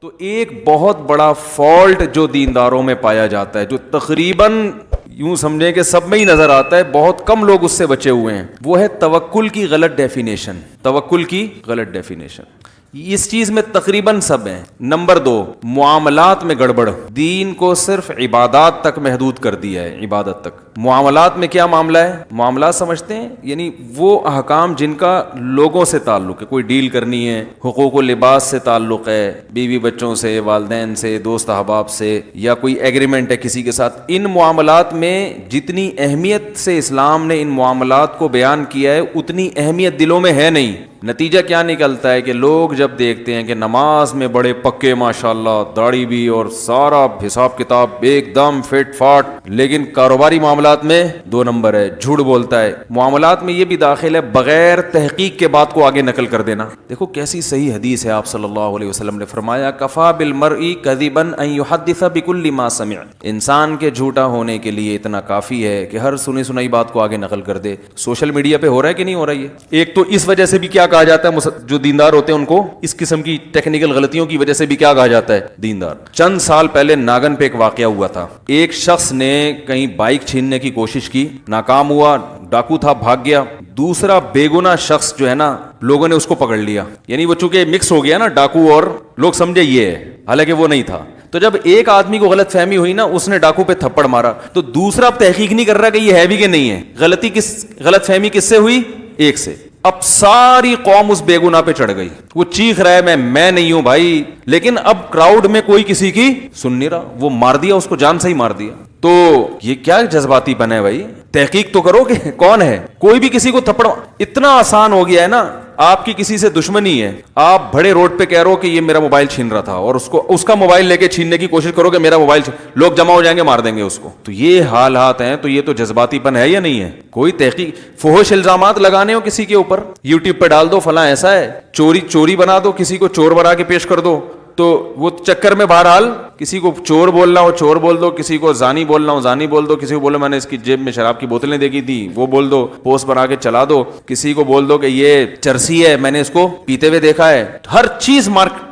تو ایک بہت بڑا فالٹ جو دینداروں میں پایا جاتا ہے، جو تقریباً یوں سمجھیں کہ سب میں ہی نظر آتا ہے، بہت کم لوگ اس سے بچے ہوئے ہیں، وہ ہے توکل کی غلط ڈیفینیشن۔ توکل کی غلط ڈیفینیشن اس چیز میں تقریباً سب ہیں۔ نمبر 2، معاملات میں گڑبڑ۔ دین کو صرف عبادات تک محدود کر دیا ہے، عبادت تک۔ معاملات میں کیا معاملہ ہے؟ معاملات سمجھتے ہیں یعنی وہ احکام جن کا لوگوں سے تعلق ہے، کوئی ڈیل کرنی ہے، حقوق و لباس سے تعلق ہے، بیوی بچوں سے، والدین سے، دوست احباب سے، یا کوئی ایگریمنٹ ہے کسی کے ساتھ۔ ان معاملات میں جتنی اہمیت سے اسلام نے ان معاملات کو بیان کیا ہے، اتنی اہمیت دلوں میں ہے نہیں۔ نتیجہ کیا نکلتا ہے کہ لوگ جب دیکھتے ہیں کہ نماز میں بڑے پکے ماشاءاللہ، داڑھی بھی اور سارا حساب کتاب ایک دم فٹ فاٹ، لیکن کاروباری معاملات میں 2 نمبر ہے، جھوٹ بولتا ہے۔ معاملات میں یہ بھی داخل ہے بغیر تحقیق کے بات کو آگے نقل کر دینا۔ دیکھو کیسی صحیح حدیث ہے، آپ صلی اللہ علیہ وسلم نے فرمایا کفا بالمرء کذبا ان یحدث بکل ما سمع۔ انسان کے جھوٹا ہونے کے لیے اتنا کافی ہے کہ ہر سنی سنائی بات کو آگے نقل کر دے۔ سوشل میڈیا پہ ہو رہا ہے کہ نہیں ہو رہا ہے؟ ایک تو اس وجہ سے بھی کیا کہا جاتا ہے، جو دیندار ہوتے ہیں ان کو اس قسم کی ٹیکنیکل غلطیوں کی وجہ سے بھی کیا کہا جاتا ہے؟ دیندار۔ چند سال پہلے ناگن پہ ایک واقعہ ہوا تھا۔ ایک شخص نے کہیں بائک چھیننے کی کوشش کی، ناکام ہوا، ڈاکو تھا، بھاگ گیا۔ دوسرا بے گناہ شخص جو ہے نا، لوگوں نے اس کو پکڑ لیا، یعنی وہ چونکہ مکس ہو گیا نا، ڈاکو اور لوگ سمجھے یہ ہے، حالانکہ وہ نہیں تھا۔ تو جب ایک آدمی کو غلط فہمی ہوئی نا، اس نے ڈاکو پہ تھپڑ مارا، تو دوسرا اب تحقیق نہیں کر رہا کہ یہ ہے بھی کہ نہیں ہے۔ غلط فہمی کس سے ہوئی؟ ایک سے۔ اب ساری قوم اس بے گناہ پہ چڑھ گئی، وہ چیخ رہا ہے میں نہیں ہوں بھائی، لیکن اب کراؤڈ میں کوئی کسی کی سن نہیں رہا، وہ مار دیا اس کو، جان سے ہی مار دیا۔ تو یہ کیا جذباتی پن ہے بھائی؟ تحقیق تو کرو کہ کون ہے۔ کوئی بھی کسی کو تھپڑ، اتنا آسان ہو گیا ہے نا، آپ کی کسی سے دشمنی ہے، آپ بڑے روڈ پہ کہہ رہو کہ یہ میرا موبائل چھین رہا تھا، اور اس کا موبائل لے کے چھیننے کی کوشش کرو کہ میرا موبائل، لوگ جمع ہو جائیں گے، مار دیں گے اس کو۔ تو یہ حالات ہیں، تو یہ تو جذباتی پن ہے یا نہیں ہے؟ کوئی تحقیق، فحش الزامات لگانے ہو کسی کے اوپر، یوٹیوب پہ ڈال دو فلاں ایسا ہے، چوری بنا دو، کسی کو چور بنا کے پیش کر دو، تو وہ چکر میں بہرحال کسی کو چور بولنا ہو چور بول دو، کسی کو زانی بولنا ہو زانی بول دو، کسی کو بولو میں نے اس کی جیب میں شراب کی بوتلیں دیکھی تھی وہ بول دو، پوسٹ بنا کے چلا دو، کسی کو بول دو کہ یہ چرسی ہے میں نے اس کو پیتے ہوئے دیکھا ہے۔ ہر چیز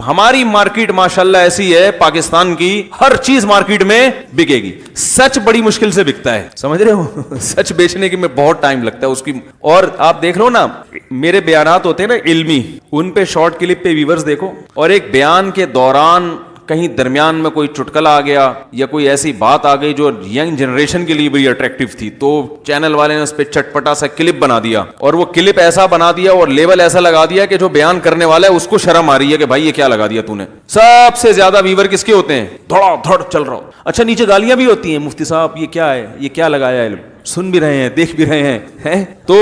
ہماری مارکیٹ ماشاءاللہ ایسی ہے پاکستان کی، ہر چیز مارکیٹ میں بکے گی۔ سچ بڑی مشکل سے بکتا ہے، سمجھ رہے ہو؟ سچ بیچنے کی میں بہت ٹائم لگتا ہے اس کی۔ اور آپ دیکھ لو نا، میرے بیانات ہوتے ہیں نا علمی، ان پہ شارٹ کلپ پہ ویورز دیکھو، اور ایک بیان کے دوران کہیں درمیان میں کوئی چٹکلا آ گیا یا کوئی ایسی بات آ گئی جو ینگ جنریشن کے لیے بڑی اٹریکٹیو تھی، تو چینل والے نے اس پہ چٹپٹا سا کلپ بنا دیا، اور وہ کلپ ایسا بنا دیا اور لیبل ایسا لگا دیا کہ جو بیان کرنے والا ہے اس کو شرم آ رہی ہے کہ بھائی یہ کیا لگا دیا تو نے۔ سب سے زیادہ ویور کس کے ہوتے ہیں؟ دھڑا دھڑ چل رہا ہو۔ اچھا نیچے گالیاں بھی ہوتی ہیں، مفتی صاحب یہ کیا ہے، یہ کیا لگایا ہے، سن بھی رہے ہیں دیکھ بھی رہے ہیں۔ تو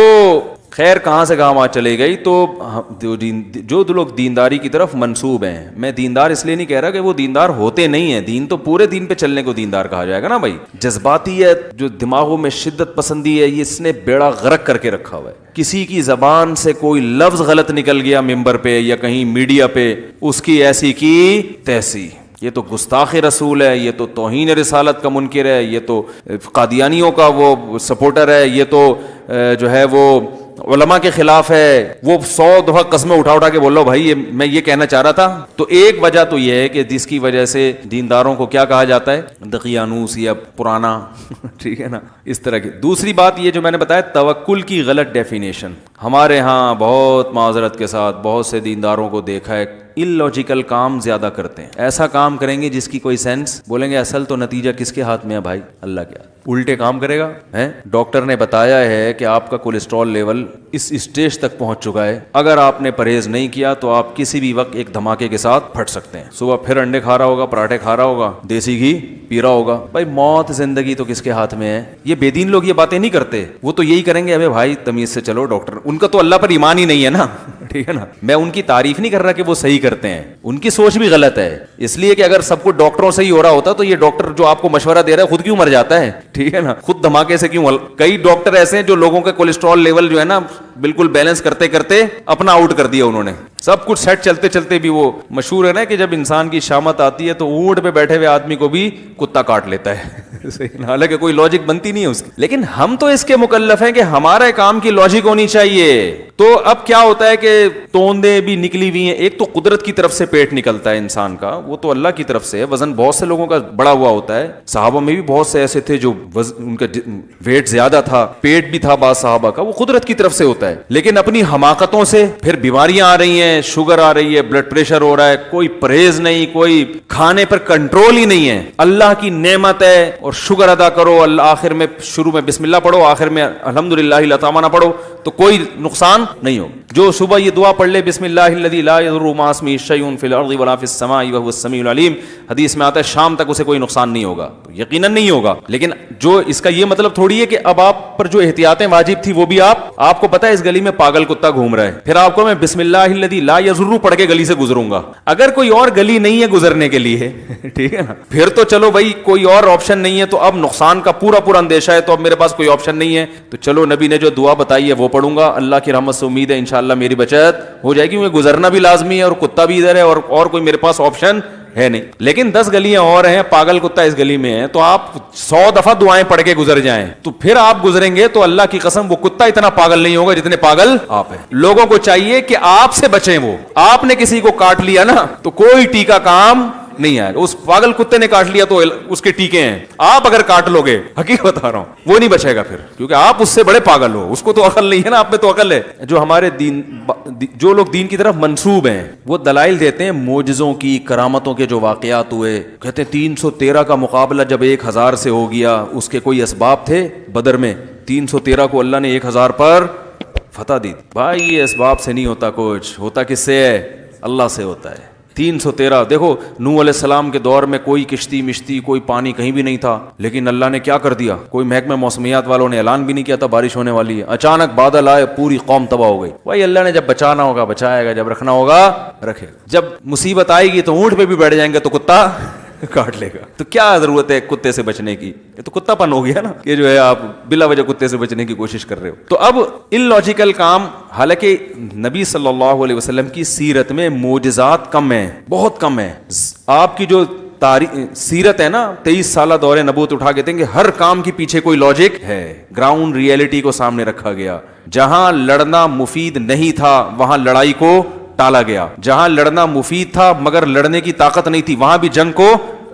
خیر کہاں سے کہاں وہاں چلے گئی۔ تو جو لوگ دینداری کی طرف منسوب ہیں، میں دیندار اس لیے نہیں کہہ رہا کہ وہ دیندار ہوتے نہیں ہیں، دین تو پورے دین پہ چلنے کو دیندار کہا جائے گا نا بھائی۔ جذباتیت جو دماغوں میں شدت پسندی ہے، یہ اس نے بیڑا غرق کر کے رکھا ہوا ہے۔ کسی کی زبان سے کوئی لفظ غلط نکل گیا ممبر پہ یا کہیں میڈیا پہ، اس کی ایسی کی تیسی، یہ تو گستاخ رسول ہے، یہ تو توہین رسالت کا منکر ہے، یہ تو قادیانیوں کا وہ سپورٹر ہے، یہ تو جو ہے وہ علماء کے خلاف ہے، وہ 100 دفعہ قسمیں اٹھا کے بول رہا بھائی میں یہ کہنا چاہ رہا تھا۔ تو ایک وجہ تو یہ ہے کہ جس کی وجہ سے دینداروں کو کیا کہا جاتا ہے؟ دقیانوس یا پرانا، ٹھیک ہے نا، اس طرح کی۔ دوسری بات یہ جو میں نے بتایا توکل کی غلط ڈیفینیشن، ہمارے ہاں بہت معذرت کے ساتھ بہت سے دینداروں کو دیکھا ہے illogical کام زیادہ کرتے ہیں، ایسا کام کریں گے جس کی کوئی سینس، بولیں گے اصل تو نتیجہ کس کے ہاتھ میں ہے بھائی؟ اللہ کے ہاتھ۔ الٹے کام کرے گا۔ ڈاکٹر نے بتایا ہے کہ آپ کا کولیسٹرول لیول اس اسٹیج تک پہنچ چکا ہے، اگر آپ نے پرہیز نہیں کیا تو آپ کسی بھی وقت ایک دھماکے کے ساتھ پھٹ سکتے ہیں۔ صبح پھر انڈے کھا رہا ہوگا، پراٹھے کھا رہا ہوگا، دیسی گھی پی رہا ہوگا، بھائی موت زندگی تو کس کے ہاتھ میں ہے؟ یہ بے دین لوگ یہ باتیں نہیں کرتے، وہ تو یہی کریں گے ابے بھائی تمیز سے چلو ڈاکٹر، ان کا تو اللہ پر ایمان ہی نہیں ہے نا، ٹھیک ہے نا۔ میں ان کی تعریف نہیں کر رہا کہ وہ صحیح کرتے ہیں، ان کی سوچ بھی غلط ہے، اس لیے کہ اگر سب کو ڈاکٹروں سے ہی ہو رہا ہوتا تو یہ ڈاکٹر جو آپ کو مشورہ دے رہا ہے خود کیوں مر جاتا ہے، ٹھیک ہے نا، خود دھماکے سے کیوں۔ کئی ڈاکٹر ایسے ہیں جو لوگوں کا کولیسٹرول لیول جو ہے نا بالکل بیلنس کرتے کرتے اپنا آؤٹ کر دیا انہوں نے، سب کچھ سیٹ چلتے چلتے بھی۔ وہ مشہور ہے نا کہ جب انسان کی شامت آتی ہے تو اونٹ پہ بیٹھے ہوئے آدمی کو بھی کتا کاٹ لیتا ہے حالانکہ کوئی لاجک بنتی نہیں ہے اس کی, لیکن ہم تو اس کے مکلف ہیں کہ ہمارے کام کی لاجک ہونی چاہیے. تو اب کیا ہوتا ہے کہ توندے بھی نکلی ہوئی ہیں. ایک تو قدرت کی طرف سے پیٹ نکلتا ہے انسان کا, وہ تو اللہ کی طرف سے ہے. وزن بہت سے لوگوں کا بڑا ہوا ہوتا ہے, صحابہ میں بھی بہت سے ایسے تھے جو ان کا ویٹ زیادہ تھا, پیٹ بھی تھا بعض صحابہ کا, وہ قدرت کی طرف سے ہوتا ہے. لیکن اپنی حماقتوں سے پھر بیماریاں آ رہی ہیں, شوگر آ رہی ہے, بلڈ پریشر ہو رہا ہے, کوئی پرہیز نہیں, کوئی کھانے پر کنٹرول ہی نہیں ہے. اللہ کی نعمت ہے اور شکر ادا کرو. اللہ آخر میں شروع میں بسم اللہ پڑھو, آخر میں الحمدللہ لطامانہ پڑھو, تو کوئی نقصان نہیں ہو. جو صبح یہ دعا پڑھ لے, بسم اللہ الذی لا یضر مع اسمہ شیء فی الارض ولا فی السماء وهو السمیع العلیم, حدیث میں آتا ہے شام تک اسے کوئی نقصان نہیں ہوگا. یقیناً نہیں ہوگا, لیکن جو اس کا یہ مطلب تھوڑی ہے کہ اب آپ پر جو احتیاطیں واجب تھی وہ بھی آپ کو پتا ہے اس گلی میں پاگل کتا گھوم رہا ہے, پھر آپ کو میں بسم اللہ الذی لا یضر پڑھ کے گلی سے گزروں گا. اگر کوئی اور گلی نہیں ہے گزرنے کے لیے, ٹھیک ہے نا, پھر تو چلو بھائی کوئی اور آپشن نہیں ہے, تو اب نقصان کا پورا اندیشہ ہے, تو اب میرے پاس کوئی آپشن نہیں ہے, تو چلو نبی نے جو دعا بتائی ہے وہ پڑھوں گا. اللہ کی رحمت سے امید ہے انشاءاللہ میری بچت ہو جائے گی. مجھے گزرنا بھی لازمی ہے اور کتا بھی ادھر ہے اور کوئی میرے پاس آپشن ہے نہیں. لیکن 10 گلیاں اور ہیں, پاگل کتا اس گلی میں ہے, تو آپ 100 دفعہ دعائیں پڑھ کے گزر جائیں, تو پھر آپ گزریں گے تو اللہ کی قسم وہ کتا اتنا پاگل نہیں ہوگا جتنے پاگل آپ ہیں. لوگوں کو چاہیے کہ آپ سے بچیں. وہ آپ نے کسی کو کاٹ لیا نا تو کوئی ٹیکا کام نہیں آئے. اس پاگل کتے نے کاٹ لیا تو اس کے ٹیکے ہیں, آپ اگر کاٹ لو گے, حقیقت بتا رہا ہوں, وہ نہیں بچے گا پھر, کیونکہ آپ اس سے بڑے پاگل ہو. اس کو تو عقل نہیں ہے نا, آپ میں تو عقل ہے. جو ہمارے جو لوگ دین کی طرف منسوب ہیں وہ دلائل دیتے ہیں معجزوں کی, کرامتوں کے جو واقعات ہوئے. کہتے ہیں 313 کا مقابلہ جب 1000 سے ہو گیا, اس کے کوئی اسباب تھے بدر میں, 313 کو اللہ نے 1000 پر فتح دی. بھائی یہ اسباب سے نہیں ہوتا کچھ, ہوتا کس سے ہے؟ اللہ سے ہوتا ہے. 313. دیکھو نوح علیہ السلام کے دور میں کوئی کشتی مشتی کوئی پانی کہیں بھی نہیں تھا, لیکن اللہ نے کیا کر دیا, کوئی محکمہ موسمیات والوں نے اعلان بھی نہیں کیا تھا بارش ہونے والی ہے, اچانک بادل آئے, پوری قوم تباہ ہو گئی. بھائی اللہ نے جب بچانا ہوگا بچائے گا, جب رکھنا ہوگا رکھے گا. جب مصیبت آئے گی تو اونٹ پہ بھی بیٹھ جائیں گے تو کتا کاٹ لے گا. تو کیا ضرورت ہے کتے سے بچنے کی؟ یہ تو کتا پن ہو گیا نا, یہ جو ہے آپ بلا وجہ کتے سے بچنے کی کوشش کر رہے ہو. تو اب ان لاجیکل کام, حالانکہ نبی صلی اللہ علیہ وسلم کی سیرت میں معجزات کم ہیں, بہت کم ہیں. آپ کی جو سیرت ہے نا, 23 سالہ دور نبوت اٹھا کے دیں گے, ہر کام کے پیچھے کوئی لاجک ہے. گراؤنڈ ریئلٹی کو سامنے رکھا گیا. جہاں لڑنا مفید نہیں تھا وہاں لڑائی کو ٹالا گیا, جہاں لڑنا مفید تھا مگر لڑنے کی طاقت نہیں تھی وہاں بھی جنگ کو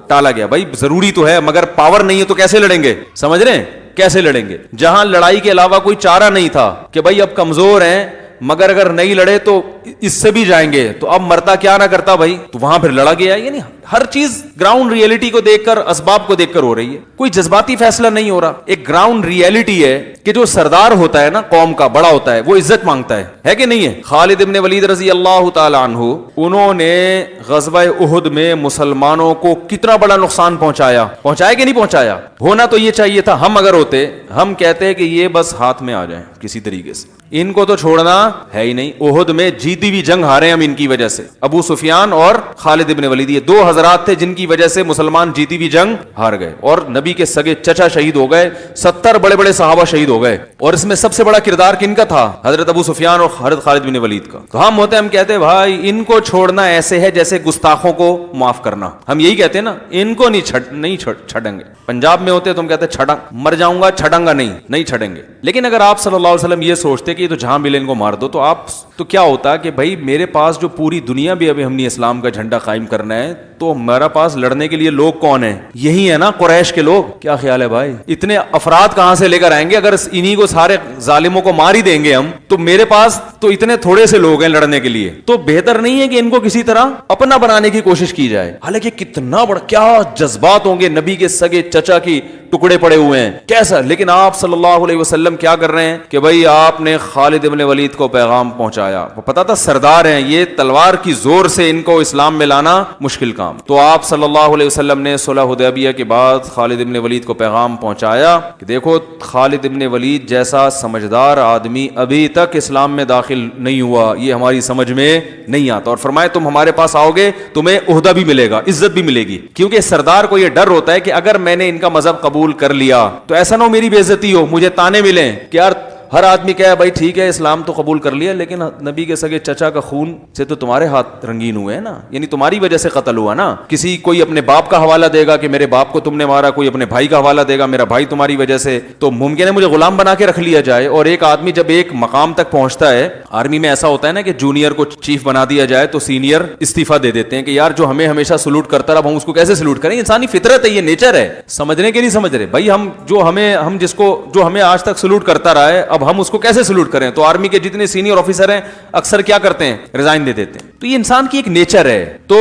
ٹالا گیا. بھائی ضروری تو ہے مگر پاور نہیں ہے تو کیسے لڑیں گے, سمجھ رہے ہیں, کیسے لڑیں گے؟ جہاں لڑائی کے علاوہ کوئی چارہ نہیں تھا کہ بھائی اب کمزور ہیں مگر اگر نہیں لڑے تو اس سے بھی جائیں گے, تو اب مرتا کیا نہ کرتا بھائی, تو وہاں پھر لڑا گیا. یعنی ہر چیز گراؤنڈ ریئلٹی کو دیکھ کر, اسباب کو دیکھ کر ہو رہی ہے, کوئی جذباتی فیصلہ نہیں ہو رہا. ایک گراؤنڈ ریئلٹی ہے کہ جو سردار ہوتا ہے نا قوم کا, بڑا ہوتا ہے, وہ عزت مانگتا ہے کہ نہیں ہے؟ خالد ابن ولید رضی اللہ تعالی عنہ, انہوں نے غزوہ احد میں مسلمانوں کو کتنا بڑا نقصان پہنچایا کہ نہیں پہنچایا؟ ہونا تو یہ چاہیے تھا, ہم اگر ہوتے ہم کہتے کہ یہ بس ہاتھ میں آ جائیں کسی طریقے سے, ان کو تو چھوڑنا ہے ہی نہیں. احد میں جیتی ہوئی جنگ ہارے ہم ان کی وجہ سے, ابو سفیان اور خالد ابن ولید, یہ 2 حضرات تھے جن کی وجہ سے مسلمان جیتی ہوئی جنگ ہار گئے, اور نبی کے سگے چچا شہید ہو گئے, 70 بڑے بڑے صحابہ شہید ہو گئے, اور اس میں سب سے بڑا کردار کن کا تھا؟ حضرت ابو سفیان اور حضرت خالد بن ولید کا. تو ہم ہوتے, ہم کہتے بھائی ان کو چھوڑنا ایسے ہے جیسے گستاخوں کو معاف کرنا. ہم یہی کہتے ہیں نا, ان کو نہیں چھڑیں گے. پنجاب میں ہوتے تو ہم کہتے مر جاؤں گا, چھڑیں گا نہیں چھڑیں گے. لیکن اگر آپ صلی اللہ علیہ وسلم یہ سوچتے کہ تو جہاں ملے ان کو مار دو, تو آپ تو کیا ہوتا کہ بھائی میرے پاس جو پوری دنیا بھی ابھی ہم نے اسلام کا جھنڈا قائم کرنا ہے, تو میرا پاس لڑنے کے لیے لوگ کون ہیں؟ یہی ہے نا قریش کے لوگ. کیا خیال ہے بھائی, اتنے افراد کہاں سے لے کر آئیں گے؟ اگر انہی کو سارے ظالموں کو مار ہی دیں گے ہم, تو میرے پاس تو اتنے تھوڑے سے لوگ ہیں لڑنے کے لیے. تو بہتر نہیں ہے کہ ان کو کسی طرح اپنا بنانے کی کوشش کی جائے؟ حالانکہ کتنا بڑا کیا جذبات ہوں گے, نبی کے سگے چچا کی ٹکڑے پڑے ہوئے ہیں کیسا. لیکن آپ صلی اللہ علیہ وسلم کیا کر رہے ہیں کہ بھائی آپ نے خالد ابن ولید کو پیغام پہنچایا, پتا تھا سردار ہیں یہ, تلوار کی زور سے ان کو اسلام میں لانا مشکل کام. تو آپ صلی اللہ علیہ وسلم نے صلح حدیبیہ کے بعد خالد ابن ولید کو پیغام پہنچایا کہ دیکھو خالد ابن ولید جیسا سمجھدار آدمی ابھی تک اسلام میں داخل نہیں ہوا, یہ ہماری سمجھ میں نہیں آتا. اور فرمائے تم ہمارے پاس آؤ گے تمہیں عہدہ بھی ملے گا, عزت بھی ملے گی. کیونکہ سردار کو یہ ڈر ہوتا ہے کہ اگر میں نے ان کا مذہب قبول کر لیا تو ایسا نہ ہو میری بے عزتی ہو, مجھے تانے ملیں کہ یار ہر آدمی کہے بھائی ٹھیک ہے اسلام تو قبول کر لیا, لیکن نبی کے سگے چچا کا خون سے تو تمہارے ہاتھ رنگین ہوئے ہیں نا, یعنی تمہاری وجہ سے قتل ہوا نا. کسی کوئی اپنے باپ کا حوالہ دے گا کہ میرے باپ کو تم نے مارا, کوئی اپنے بھائی کا حوالہ دے گا میرا بھائی تمہاری وجہ سے, تو ممکن ہے مجھے غلام بنا کے رکھ لیا جائے. اور ایک آدمی جب ایک مقام تک پہنچتا ہے, آرمی میں ایسا ہوتا ہے نا کہ جونیئر کو چیف بنا دیا جائے تو سینئر استعفیٰ دے دیتے ہیں کہ یار جو ہمیں ہمیشہ سلوٹ کرتا رہا ہم اس کو کیسے سلوٹ کریں. انسانی فطرت ہے, یہ نیچر ہے. سمجھنے کے نہیں سمجھ رہے بھائی, ہم جو ہمیں آج تک سلوٹ کرتا رہا ہے اب ہم اس کو کیسے سلوٹ کریں. تو آرمی کے جتنے سینئر آفیسر ہیں اکثر کیا کرتے ہیں, ریزائن دے دیتے ہیں. تو یہ انسان کی ایک نیچر ہے. تو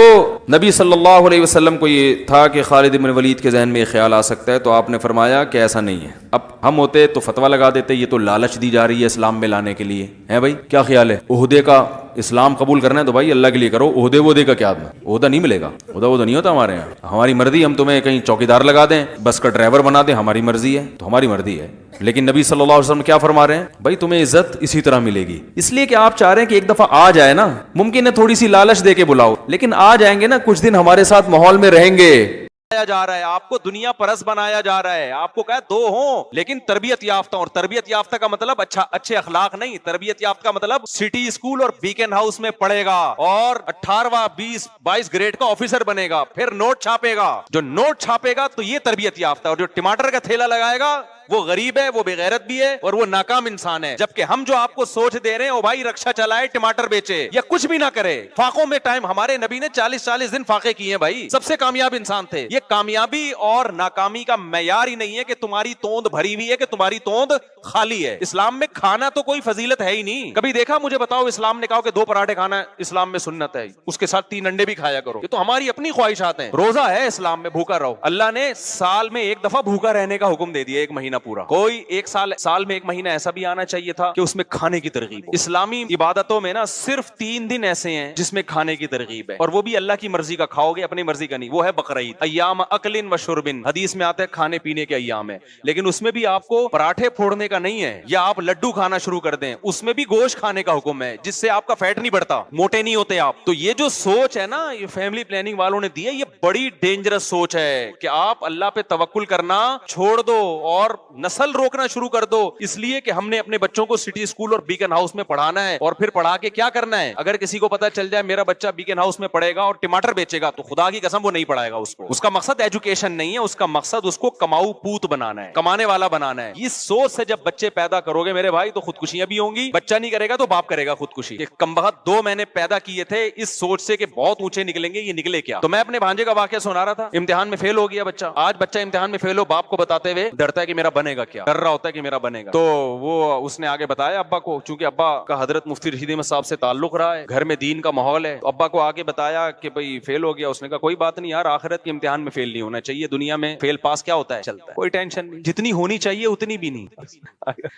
نبی صلی اللہ علیہ وسلم کو یہ تھا کہ خالد بن ولید کے ذہن میں یہ خیال آ سکتا ہے, تو آپ نے فرمایا کہ ایسا نہیں ہے. اب ہم ہوتے تو فتویٰ لگا دیتے یہ تو لالچ دی جا رہی ہے اسلام میں لانے کے لیے ہے. بھائی کیا خیال ہے, عہدے کا اسلام قبول کرنا ہے تو بھائی اللہ کے لیے کرو, عہدے کا کیا, عہدہ نہیں ملے گا, عہدہ نہیں ہوتا ہمارے یہاں. ہماری مرضی, ہم تمہیں کہیں چوکیدار لگا دیں, بس کا ڈرائیور بنا دیں, ہماری مرضی ہے, تو ہماری مرضی ہے. لیکن نبی صلی اللہ علیہ وسلم کیا فرما رہے ہیں, بھائی تمہیں عزت اسی طرح ملے گی. اس لیے کہ آپ چاہ رہے ہیں کہ ایک دفعہ آ جائے نا, ممکن ہے تھوڑی سی لالچ دے کے بلاؤ, لیکن آ جائیں گے نا, کچھ دن ہمارے ساتھ ماحول میں رہیں گے. جا رہا ہے آپ کو دنیا پرست بنایا جا رہا ہے, آپ کو کہا دو ہوں لیکن تربیت یافتہ. اور تربیت یافتہ کا مطلب اچھے اخلاق نہیں, تربیت یافتہ کا مطلب سٹی اسکول اور بیکن ہاؤس میں پڑھے گا اور 18واں 20-22 گریڈ کا آفیسر بنے گا, پھر نوٹ چھاپے گا. جو نوٹ چھاپے گا تو یہ تربیت یافتہ. اور جو ٹماٹر کا تھیلا لگائے گا وہ غریب ہے, وہ بے غیرت بھی ہے اور وہ ناکام انسان ہے. جبکہ ہم جو آپ کو سوچ دے رہے ہیں وہ بھائی رکشا چلائے, ٹماٹر بیچے یا کچھ بھی نہ کرے. فاقوں میں ٹائم, ہمارے نبی نے 40 دن فاقے کیے ہیں بھائی, سب سے کامیاب انسان تھے. یہ کامیابی اور ناکامی کا معیار ہی نہیں ہے کہ تمہاری توند بھری ہوئی ہے کہ تمہاری توند خالی ہے. اسلام میں کھانا تو کوئی فضیلت ہے ہی نہیں. کبھی دیکھا مجھے بتاؤ اسلام نے کہا کہ 2 پراٹھے کھانا اسلام میں سنت ہے, اس کے ساتھ 3 انڈے بھی کھایا کرو. یہ تو ہماری اپنی خواہشات ہیں. روزہ ہے اسلام میں, بھوکا رہو. اللہ نے سال میں 1 دفعہ بھوکا رہنے کا حکم دے دیا, 1 مہینہ پورا. کوئی ایک سال میں 1 مہینہ ایسا بھی آنا چاہیے تھا کہ اس میں کھانے کی ترغیب ہو. اسلامی عبادتوں میں نا صرف 3 دن ایسے ہیں جس میں کھانے کی ترغیب ہے, اور وہ بھی اللہ کی مرضی کا کھاؤ گے, اپنی مرضی کا نہیں. وہ ہے بقرعید, ایام اکل و شرب. حدیث میں آتا ہے کھانے پینے کے ایام ہے, لیکن اس میں بھی آپ کو پراٹھے پھوڑنے کا نہیں ہے یا آپ لڈو کھانا شروع کر دیں. اس میں بھی گوشت کھانے کا حکم ہے جس سے آپ کا فیٹ نہیں بڑھتا, موٹے نہیں ہوتے آپ. تو یہ جو سوچ ہے نا, یہ فیملی پلاننگ والوں نے دی ہے, یہ بڑی ڈینجرس سوچ ہے کہ آپ اللہ پہ توکل کرنا چھوڑ دو اور نسل روکنا شروع کر دو, اس لیے کہ ہم نے اپنے بچوں کو سٹی اسکول اور بیکن ہاؤس میں پڑھانا ہے. اور پھر پڑھا کے کیا کرنا ہے, اگر کسی کو پتا چل جائے میرا بچہ بیکن ہاؤس میں پڑھے گا اور ٹماٹر بیچے گا, تو خدا کی قسم وہ نہیں پڑھائے گا اس کو. اس کا مقصد ایجوکیشن نہیں ہے, اس کا مقصد اس کو کماؤ پوت بنانا ہے, کمانے والا بنانا ہے. اس سوچ سے جب بچے پیدا کرو گے میرے بھائی تو خودکشیاں بھی ہوں گی. بچہ نہیں کرے گا تو باپ کرے گا خودکشی. کم بخت 2 میں نے پیدا کیے تھے اس سوچ سے کہ بہت اونچے نکلیں گے, یہ نکلے کیا. تو میں اپنے بھانجے کا واقعہ سنا رہا تھا, امتحان میں فیل ہو گیا بچہ. آج بچہ امتحان میں فیل ہو, باپ کو بتاتے ہوئے ڈرتا ہے کہ میرا بنے گا کیا, ڈر رہا ہوتا ہے کہ میرا بنے گا. تو وہ اس نے آگے بتایا ابا کو, چونکہ ابا کا حضرت مفتی رشید احمد صاحب سے تعلق رہا ہے, گھر میں دین کا ماحول ہے, تو ابا کو آگے بتایا کہ بھائی فیل ہو گیا. اس نے کہا کوئی بات نہیں یار, آخرت کے امتحان میں فیل نہیں ہونا چاہیے, دنیا میں فیل پاس کیا ہوتا ہے, چلتا ہے, کوئی ٹینشن نہیں, جتنی ہونی چاہیے اتنی بھی نہیں.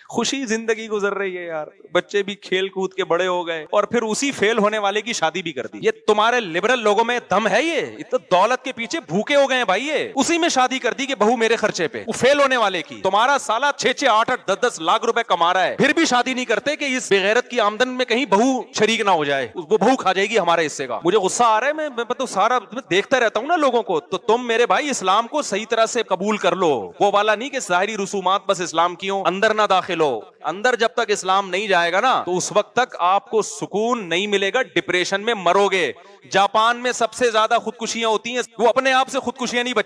خوشی زندگی گزر رہی ہے یار, بچے بھی کھیل کود کے بڑے ہو گئے اور پھر اسی فیل ہونے والے کی شادی بھی کر دی. یہ تمہارے لبرل لوگوں میں دم ہے, یہ تو دولت کے پیچھے بھوکے ہو گئے ہیں بھائی. یہ اسی میں شادی کر دی کہ بہو میرے خرچے پہ, وہ فیل ہونے والے کی. تمہارا سالہ 6-6 8-8 10-10 لاکھ روپے کما رہا ہے, پھر بھی شادی نہیں کرتے کہ اس بغیرت کی آمدن میں کہیں بہو شریک نہ ہو جائے, وہ بہو کھا جائے گی ہمارے حصے کا. مجھے غصہ آ رہا ہے, میں تو سارا دیکھتا رہتا ہوں نا لوگوں کو. تو تم میرے بھائی اسلام کو صحیح طرح سے قبول کر لو, وہ والا نہیں کہ ظاہری رسومات بس اسلام کی ہوں, اندر نہ داخل ہو. اندر جب تک اسلام نہیں جائے گا نا تو اس وقت تک آپ کو سکون نہیں ملے گا, ڈپریشن میں مرو گے. جاپان میں سب سے زیادہ خودکشیاں ہوتی ہیں, وہ اپنے آپ سے خودکشیاں نہیں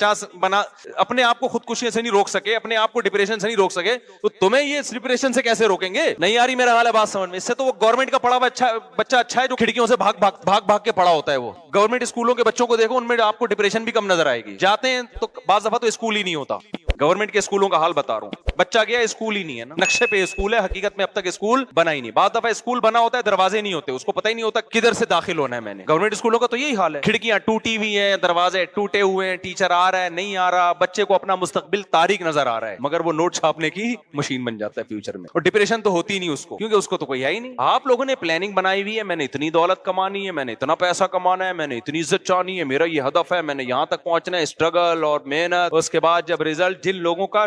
اپنے آپ کو خودکشیاں سے نہیں روک سکے, اپنے آپ کو ڈپریشن سے نہیں روک سکے, تو تمہیں یہ ڈپریشن سے کیسے روکیں گے. نہیں آ رہی میرا حال ہے بات سمجھ میں. اس سے تو وہ گورنمنٹ کا پڑھا ہوا بچہ اچھا ہے جو کھڑکیوں سے بھاگ کے پڑھا ہوتا ہے. وہ گورنمنٹ اسکولوں کے بچوں کو دیکھو, ان میں آپ کو ڈپریشن بھی کم نظر آئے گی. جاتے ہیں تو بعض دفعہ تو اسکول ہی نہیں ہوتا. گورنمنٹ کے اسکولوں کا حال بتا رہا ہوں, بچہ گیا اسکول ہی نہیں ہے نا, نقشے پہ اسکول ہے, حقیقت میں اب تک اسکول بنا ہی نہیں. بعض دفعہ اسکول بنا ہوتا ہے, دروازے نہیں ہوتے, اس کو پتہ ہی نہیں ہوتا کدھر سے داخل ہونا ہے. میں نے گورنمنٹ اسکولوں کا تو یہی حال ہے, کھڑکیاں ٹوٹی ہوئی ہیں, دروازے ٹوٹے ہوئے ہیں, ٹیچر آ رہا ہے نہیں آ رہا, بچے کو اپنا مستقبل تاریک نظر آ رہا ہے, مگر وہ نوٹ چھاپنے کی مشین بن جاتا ہے فیوچر میں. اور ڈپریشن تو ہوتی نہیں اس کو, کیونکہ اس کو تو کوئی ہے ہی نہیں. آپ لوگوں نے پلاننگ بنائی ہوئی ہے, میں نے اتنی دولت کمانی ہے, میں نے اتنا پیسہ کمانا ہے, میں نے اتنی عزت چاہنی ہے, میرا یہ ہدف ہے, میں نے یہاں تک پہنچنا ہے, اسٹرگل اور محنت. اس کے بعد جب ریزلٹ جن لوگوں کا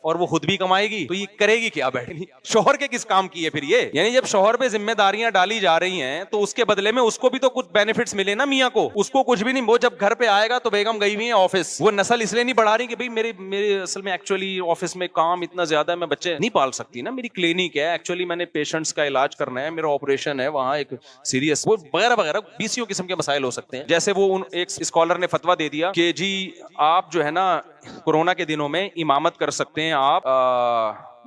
اور وہ خود بھی کمائے گی, تو یہ کرے گی کیا بیٹھ, شوہر کے کس کام کی ہے پھر یہ. یعنی جب شوہر پہ ذمہ داریاں ڈالی جا رہی ہیں تو اس کے بدلے میں اس کو بھی تو کچھ بینیفٹس ملے نا میاں کو, اس کو کچھ بھی نہیں. وہ جب گھر پہ آئے گا تو بیگم گئی ہوئی ہے آفس, وہ نسل اس لیے نہیں بڑھا رہی کہ بھائی میرے اصل میں ایکچولی آفس میں کام اتنا زیادہ ہے, میں بچے نہیں پال سکتی نا, میری کلینک ہے, ایکچولی میں نے پیشنٹس کا علاج کرنا ہے, میرا آپریشن ہے وہاں ایک سیریس, وہ وغیرہ وغیرہ 20 قسم کے مسائل ہو سکتے ہیں. جیسے وہ ایک اسکالر نے فتویٰ دے دیا کہ جی آپ جو ہے نا کورونا کے دنوں میں امامت کر سکتے ہیں آپ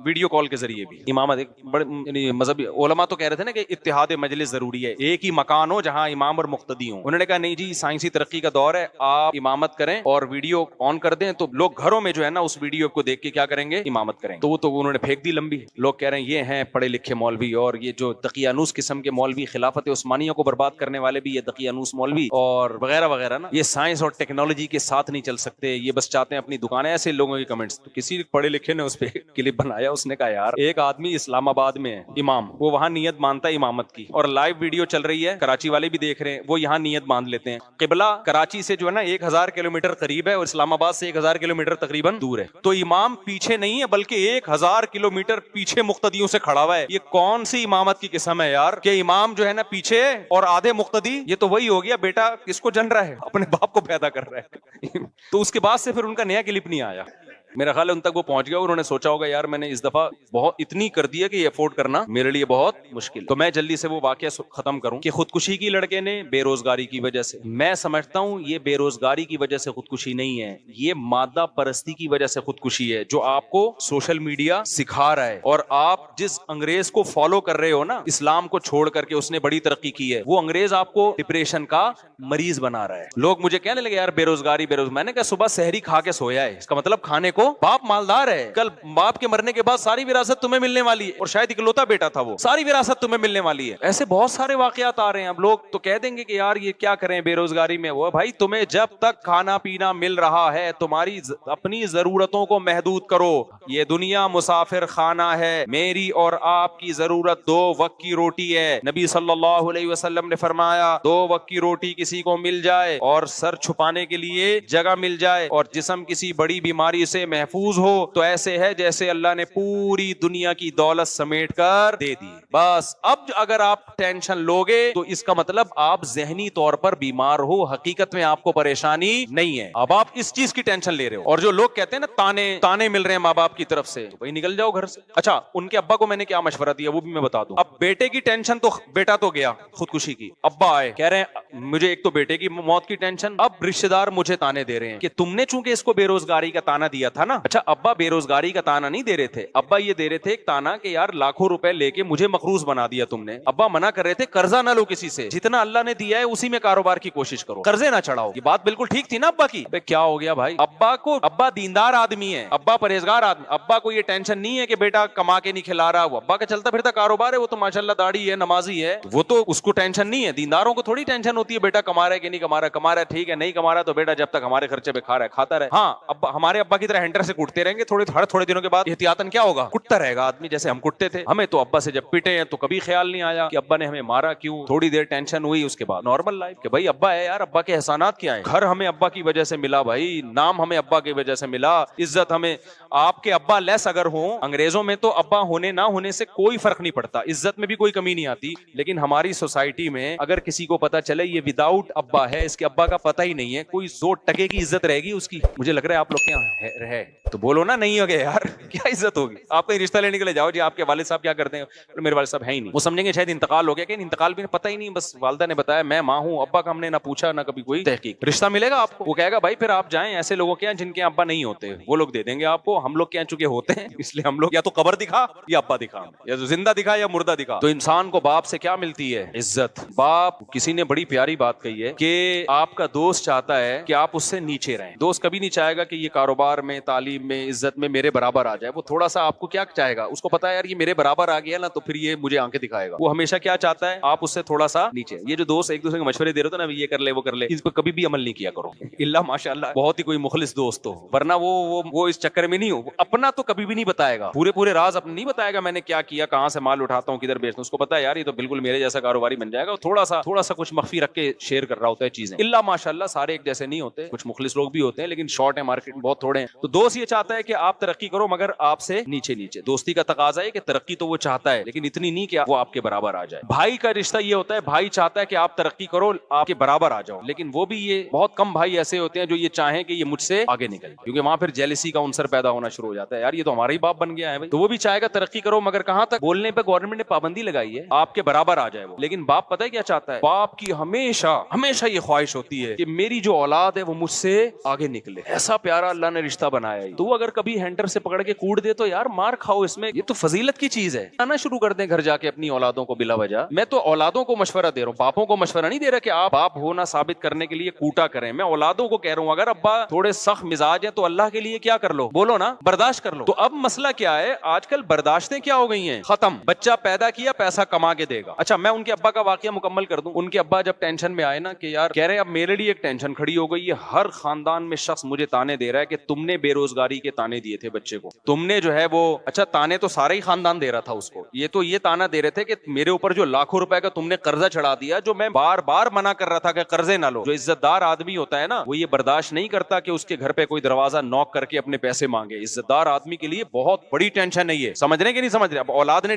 ویڈیو کال کے ذریعے بھی. امامت ایک بڑے یعنی مذہبی علماء تو کہہ رہے تھے نا کہ اتحاد مجلس ضروری ہے, ایک ہی مکان ہو جہاں امام اور مقتدی ہوں. انہوں نے کہا نہیں جی سائنسی ترقی کا دور ہے, آپ امامت کریں اور ویڈیو آن کر دیں تو لوگ گھروں میں جو ہے نا اس ویڈیو کو دیکھ کے کیا کریں گے, امامت کریں. تو وہ تو انہوں نے پھینک دی لمبی. لوگ کہہ رہے ہیں یہ ہیں پڑھے لکھے مولوی, اور یہ جو دقیانوس قسم کے مولوی, خلافت عثمانیہ کو برباد کرنے والے بھی یہ دقیانوس مولوی اور وغیرہ وغیرہ نا, یہ سائنس اور ٹیکنالوجی کے ساتھ نہیں چل سکتے, یہ بس چاہتے ہیں اپنی دکانیں. ایسے لوگوں کے کمنٹس. تو کسی پڑھے لکھے نے اس پہ کلپ بنایا, اس نے کہا یار ایک آدمی اسلام آباد میں ہے امام, وہ وہاں نیت مانتا ہے امامت کی, اور لائیو ویڈیو چل رہی ہے, کراچی والے بھی دیکھ رہے ہیں, وہ یہاں نیت باندھ لیتے ہیں. قبلہ کراچی سے جو ہے نا 1000 کلومیٹر قریب ہے اور اسلام آباد سے 1000 کلومیٹر تقریباً دور ہے, تو امام پیچھے نہیں ہے بلکہ 1000 کلومیٹر پیچھے مقتدیوں سے کھڑا ہوا ہے. یہ کون سی امامت کی قسم ہے یار کہ امام جو ہے نا پیچھے اور آدھے مقتدی. یہ تو وہی ہو گیا بیٹا کس کو جن رہا ہے, اپنے باپ کو پیدا کر رہا ہے. تو اس کے بعد سے پھر ان کا نیا کلپ نہیں آیا. میرا خیال ہے ان تک وہ پہنچ گیا, انہوں نے سوچا ہوگا یار میں نے اس دفعہ بہت اتنی کر دی ہے کہ یہ افورڈ کرنا میرے لیے بہت مشکل. تو میں جلدی سے وہ واقعہ ختم کروں کہ خودکشی کی لڑکے نے بے روزگاری کی وجہ سے. میں سمجھتا ہوں یہ بے روزگاری کی وجہ سے خودکشی نہیں ہے, یہ مادہ پرستی کی وجہ سے خودکشی ہے جو آپ کو سوشل میڈیا سکھا رہا ہے. اور آپ جس انگریز کو فالو کر رہے ہو نا, اسلام کو چھوڑ کر کے اس نے بڑی ترقی کی ہے, وہ انگریز آپ کو ڈپریشن کا مریض بنا رہا ہے. لوگ مجھے کہنے لگے یار بے روزگاری میں نے کہا صبح سحری کھا کے سویا ہے, اس کا مطلب کھانے کو باپ مالدار ہے, کل باپ کے مرنے کے بعد ساری وراثت تمہیں ملنے والی ہے, اور شاید اکلوتا بیٹا تھا وہ, ساری وراثت تمہیں ملنے والی ہے. ایسے بہت سارے واقعات آ رہے ہیں. اب لوگ تو کہہ دیں گے کہ یار یہ کیا کریں بے روزگاری میں. وہ بھائی تمہیں جب تک کھانا پینا مل رہا ہے تمہاری اپنی ضرورتوں کو محدود کرو. یہ دنیا مسافر خانہ ہے, میری اور آپ کی ضرورت 2 وقت کی روٹی ہے. نبی صلی اللہ علیہ وسلم نے فرمایا 2 وقت کی روٹی کسی کو مل جائے اور سر چھپانے کے لیے جگہ مل جائے اور جسم کسی بڑی بیماری سے محفوظ ہو تو ایسے ہے جیسے اللہ نے پوری دنیا کی دولت سمیٹ کر دے دی. بس اب اگر آپ ٹینشن لوگے تو اس کا مطلب آپ ذہنی طور پر بیمار ہو, حقیقت میں آپ کو پریشانی نہیں ہے. اب آپ اس چیز کی ٹینشن لے رہے ہو. اور جو لوگ کہتے ہیں نا تانے مل رہے ہیں ماں باپ کی طرف سے, تو بھائی نکل جاؤ گھر سے. اچھا ان کے ابا کو میں نے کیا مشورہ دیا وہ بھی میں بتا دوں. اب بیٹے کی ٹینشن تو بیٹا تو گیا خودکشی کی, ابا آئے کہہ رہے ہیں مجھے ایک تو بیٹے کی موت کی ٹینشن, اب رشتے دار مجھے تانے دے رہے ہیں کہ تم نے چونکہ اس کو بے روزگاری کا تانا دیا تھا نا. اچھا ابا بے روزگاری کا تانا نہیں دے رہے تھے, ابا یہ دے رہے تھے ایک تانا کہ یار لاکھوں روپے لے کے مجھے مقروض بنا دیا تم نے. ابا منع کر رہے تھے قرضہ نہ لو کسی سے, جتنا اللہ نے دیا ہے اسی میں کاروبار کی کوشش کرو, قرضے نہ چڑھاؤ. یہ بات بالکل ٹھیک تھی نا ابا کی. کیا ہو گیا بھائی, ابا دیندار آدمی ہے, ابا پرہیزگار آدمی, ابا کو یہ ٹینشن نہیں ہے کہ بیٹا کما کے نہیں کھلا رہا. وہ ابا کا چلتا پھرتا کاروبار ہے, وہ تو ماشاءاللہ داڑھی ہے, نمازی ہے, وہ تو اس کو ٹینشن نہیں ہے. دینداروں کو تھوڑی ٹینشن ہوتی ہے بیٹا کما رہا ہے کہ نہیں کما رہا. کما رہا ہے ٹھیک ہے, نہیں کما رہا تو بیٹا جب تک ہمارے خرچے پہ کھا رہا ہے کھاتا رہے. ہاں ابا ہمارے ابا کی طرح ہینڈر سے کوٹتے رہیں گے, ہر تھوڑے دنوں کے بعد احتیاطاً کیا ہوگا, کٹتا رہے گا آدمی جیسے ہم کٹتے تھے. ہمیں تو ابا سے جب پیٹے ہیں تو کبھی خیال نہیں آیا کہ ابا نے ہمیں مارا کیوں, تھوڑی دیر ٹینشن ہوئی, اس کے بعد نارمل لائف کہ بھائی ابا ہے یار, ابا کے احسانات کیا ہیں. گھر ہمیں ابا کی وجہ سے ملا بھائی, نام ہمیں ابا کی وجہ سے ملا, عزت ہمیں. آپ کے ابا لیس اگر ہوں, انگریزوں میں تو ابا ہونے نہ ہونے سے کوئی فرق نہیں پڑتا, عزت میں بھی کوئی کمی نہیں آتی. لیکن ہماری سوسائٹی میں اگر کسی کو پتا چلے یہ وداؤٹ ابا ہے, اس کے ابا کا پتہ ہی نہیں ہے, کوئی 2 ٹکے کی عزت رہے گی اس کی. مجھے لگ رہا ہے آپ لوگ کیا ہے تو بولو نا, نہیں ہوگے یار کیا عزت ہوگی. آپ کہیں رشتہ لینے کے لیے جاؤ جی آپ کے والد صاحب کیا کرتے ہیں, میرے والد صاحب ہے ہی نہیں, وہ سمجھیں گے شاید انتقال ہو گیا, کہ انتقال بھی پتہ ہی نہیں, بس والدہ نے بتایا میں ماں ہوں, ابا کا ہم نے نہ پوچھا نہ کبھی کوئی تحقیق. رشتہ ملے گا آپ کو, وہ کہے گا بھائی پھر آپ جائیں ایسے لوگوں کے جن کے ابا نہیں ہوتے, وہ لوگ دے دیں گے آپ کو. ہم لوگ کیا چونکہ ہوتے ہیں اس لیے ہم لوگ یا تو قبر دکھا یا ابا دکھا, یا تو زندہ دکھا یا مردہ دکھا. تو انسان کو باپ سے کیا ملتی ہے, عزت. باپ, کسی نے بڑی پیاری بات کہی ہے کہ آپ کا دوست چاہتا ہے کہ آپ اس سے نیچے رہیں. دوست کبھی نہیں چاہے گا کہ یہ کاروبار میں تعلیم میں, عزت میں میرے برابر آ جائے, وہ تھوڑا سا آپ کو کیا چاہے گا, اس کو پتا ہے یار یہ میرے برابر آ گیا نا تو پھر یہ مجھے آنکھیں دکھائے گا. وہ ہمیشہ کیا چاہتا ہے, آپ اس سے تھوڑا سا نیچے. یہ جو دوست ایک دوسرے کو مشورے دے رہے تھے نا, یہ کر لے وہ کر لے, اس پہ کبھی بھی عمل نہیں کیا کرو الا ماشاء اللہ بہت ہی کوئی مخلص دوست ہو, ورنہ وہ اس چکر میں نہیں ہو. اپنا تو کبھی بھی نہیں بتائے گا, پورے راز اپنے نہیں بتائے گا, میں نے کیا کیا, کہاں سے مال اٹھاتا ہوں, کدھر بیچتا ہوں. اس کو پتا ہے یار یہ تو بالکل میرے جیسا کاروباری بن جائے گا. تھوڑا سا کچھ مخفی رکھ کے شیئر کر رہا ہوتا ہے چیزیں. الا ماشاء اللہ سارے ایک جیسے نہیں ہوتے, کچھ مخلص لوگ بھی ہوتے ہیں لیکن شارٹ ہے مارکیٹ میں, بہت تھوڑے ہیں. تو دوست یہ چاہتا ہے کہ آپ ترقی کرو مگر آپ سے نیچے. دوستی کا تقاضا ہے کہ ترقی تو وہ چاہتا ہے لیکن اتنی نہیں کہ وہ آپ کے برابر آ جائے. بھائی کا رشتہ یہ ہوتا ہے, بھائی چاہتا ہے کہ آپ ترقی کرو, آپ کے برابر آ جاؤ, لیکن وہ بھی یہ بہت کم بھائی ایسے ہوتے ہیں جو یہ چاہیں کہ یہ مجھ سے آگے نکل, کیونکہ وہاں پھر جیلسی کا عنصر پیدا ہونا شروع ہو جاتا ہے. یار یہ تو ہمارا ہی باپ بن گیا ہے بھائی, تو وہ بھی چاہے گا ترقی کرو مگر کہاں تک, بولنے پہ گورنمنٹ نے پابندی لگائی ہے آپ کے برابر آ جائے وہ, لیکن باپ پتہ ہے کیا چاہتا ہے, باپ کی ہمیشہ یہ خواہش ہوتی ہے کہ میری جو اولاد ہے وہ مجھ سے آگے نکلے. ایسا پیارا اللہ نے رشتہ بنایا ہے. تو اگر کبھی ہینڈر سے پکڑ کے کوڑ دے تو یار مار کھاؤ, اس میں یہ تو فضیلت کی چیز ہے. آنا شروع کر دیں گھر جا کے اپنی اولادوں کو بلا وجہ. میں تو اولادوں کو مشورہ دے رہا ہوں, باپوں کو مشورہ نہیں دے رہا کہ آپ باپ ہونا ثابت کرنے کے لیے کوٹا کریں. میں اولادوں کو کہہ رہا ہوں اگر ابا تھوڑے سخت مزاج ہیں تو اللہ کے لیے کیا کر لو, بولو نا, برداشت کر لو. تو اب مسئلہ کیا ہے, آج کل برداشتیں کیا ہو گئی ہیں, ختم. بچہ پیدا کیا پیسہ کما کے دے گا. اچھا میں ان کے ابا کا واقعہ مکمل کر دوں. ان کے ابا جب ٹینشن میں آئے نا کہ یار کہہ رہے اب میرے لیے ایک ٹینشن کھڑی ہو گئی ہے, ہر خاندان میں شخص مجھے تانے دے رہا ہے کہ تم نے بے روزگاری کے تانے دیے تھے بچے کو, تم نے جو ہے وہ, اچھا تانے تو سارا ہی خاندان دے رہا تھا اس کو, یہ تانا دے رہے تھے کہ میرے اوپر جو لاکھوں روپے کا تم نے قرضہ چڑھا دیا, جو میں بار بار منع کر رہا تھا کہ قرضے نہ لو. جو عزت دار آدمی ہوتا ہے نا وہ یہ برداشت نہیں کرتا کہ اس کے گھر پہ کوئی دروازہ نوک کر کے اپنے پیسے مانگے. عزت دار آدمی کے لیے بہت بڑی ٹینشن ہے یہ, سمجھ رہے کہ نہیں سمجھ رہے. اب اولاد نے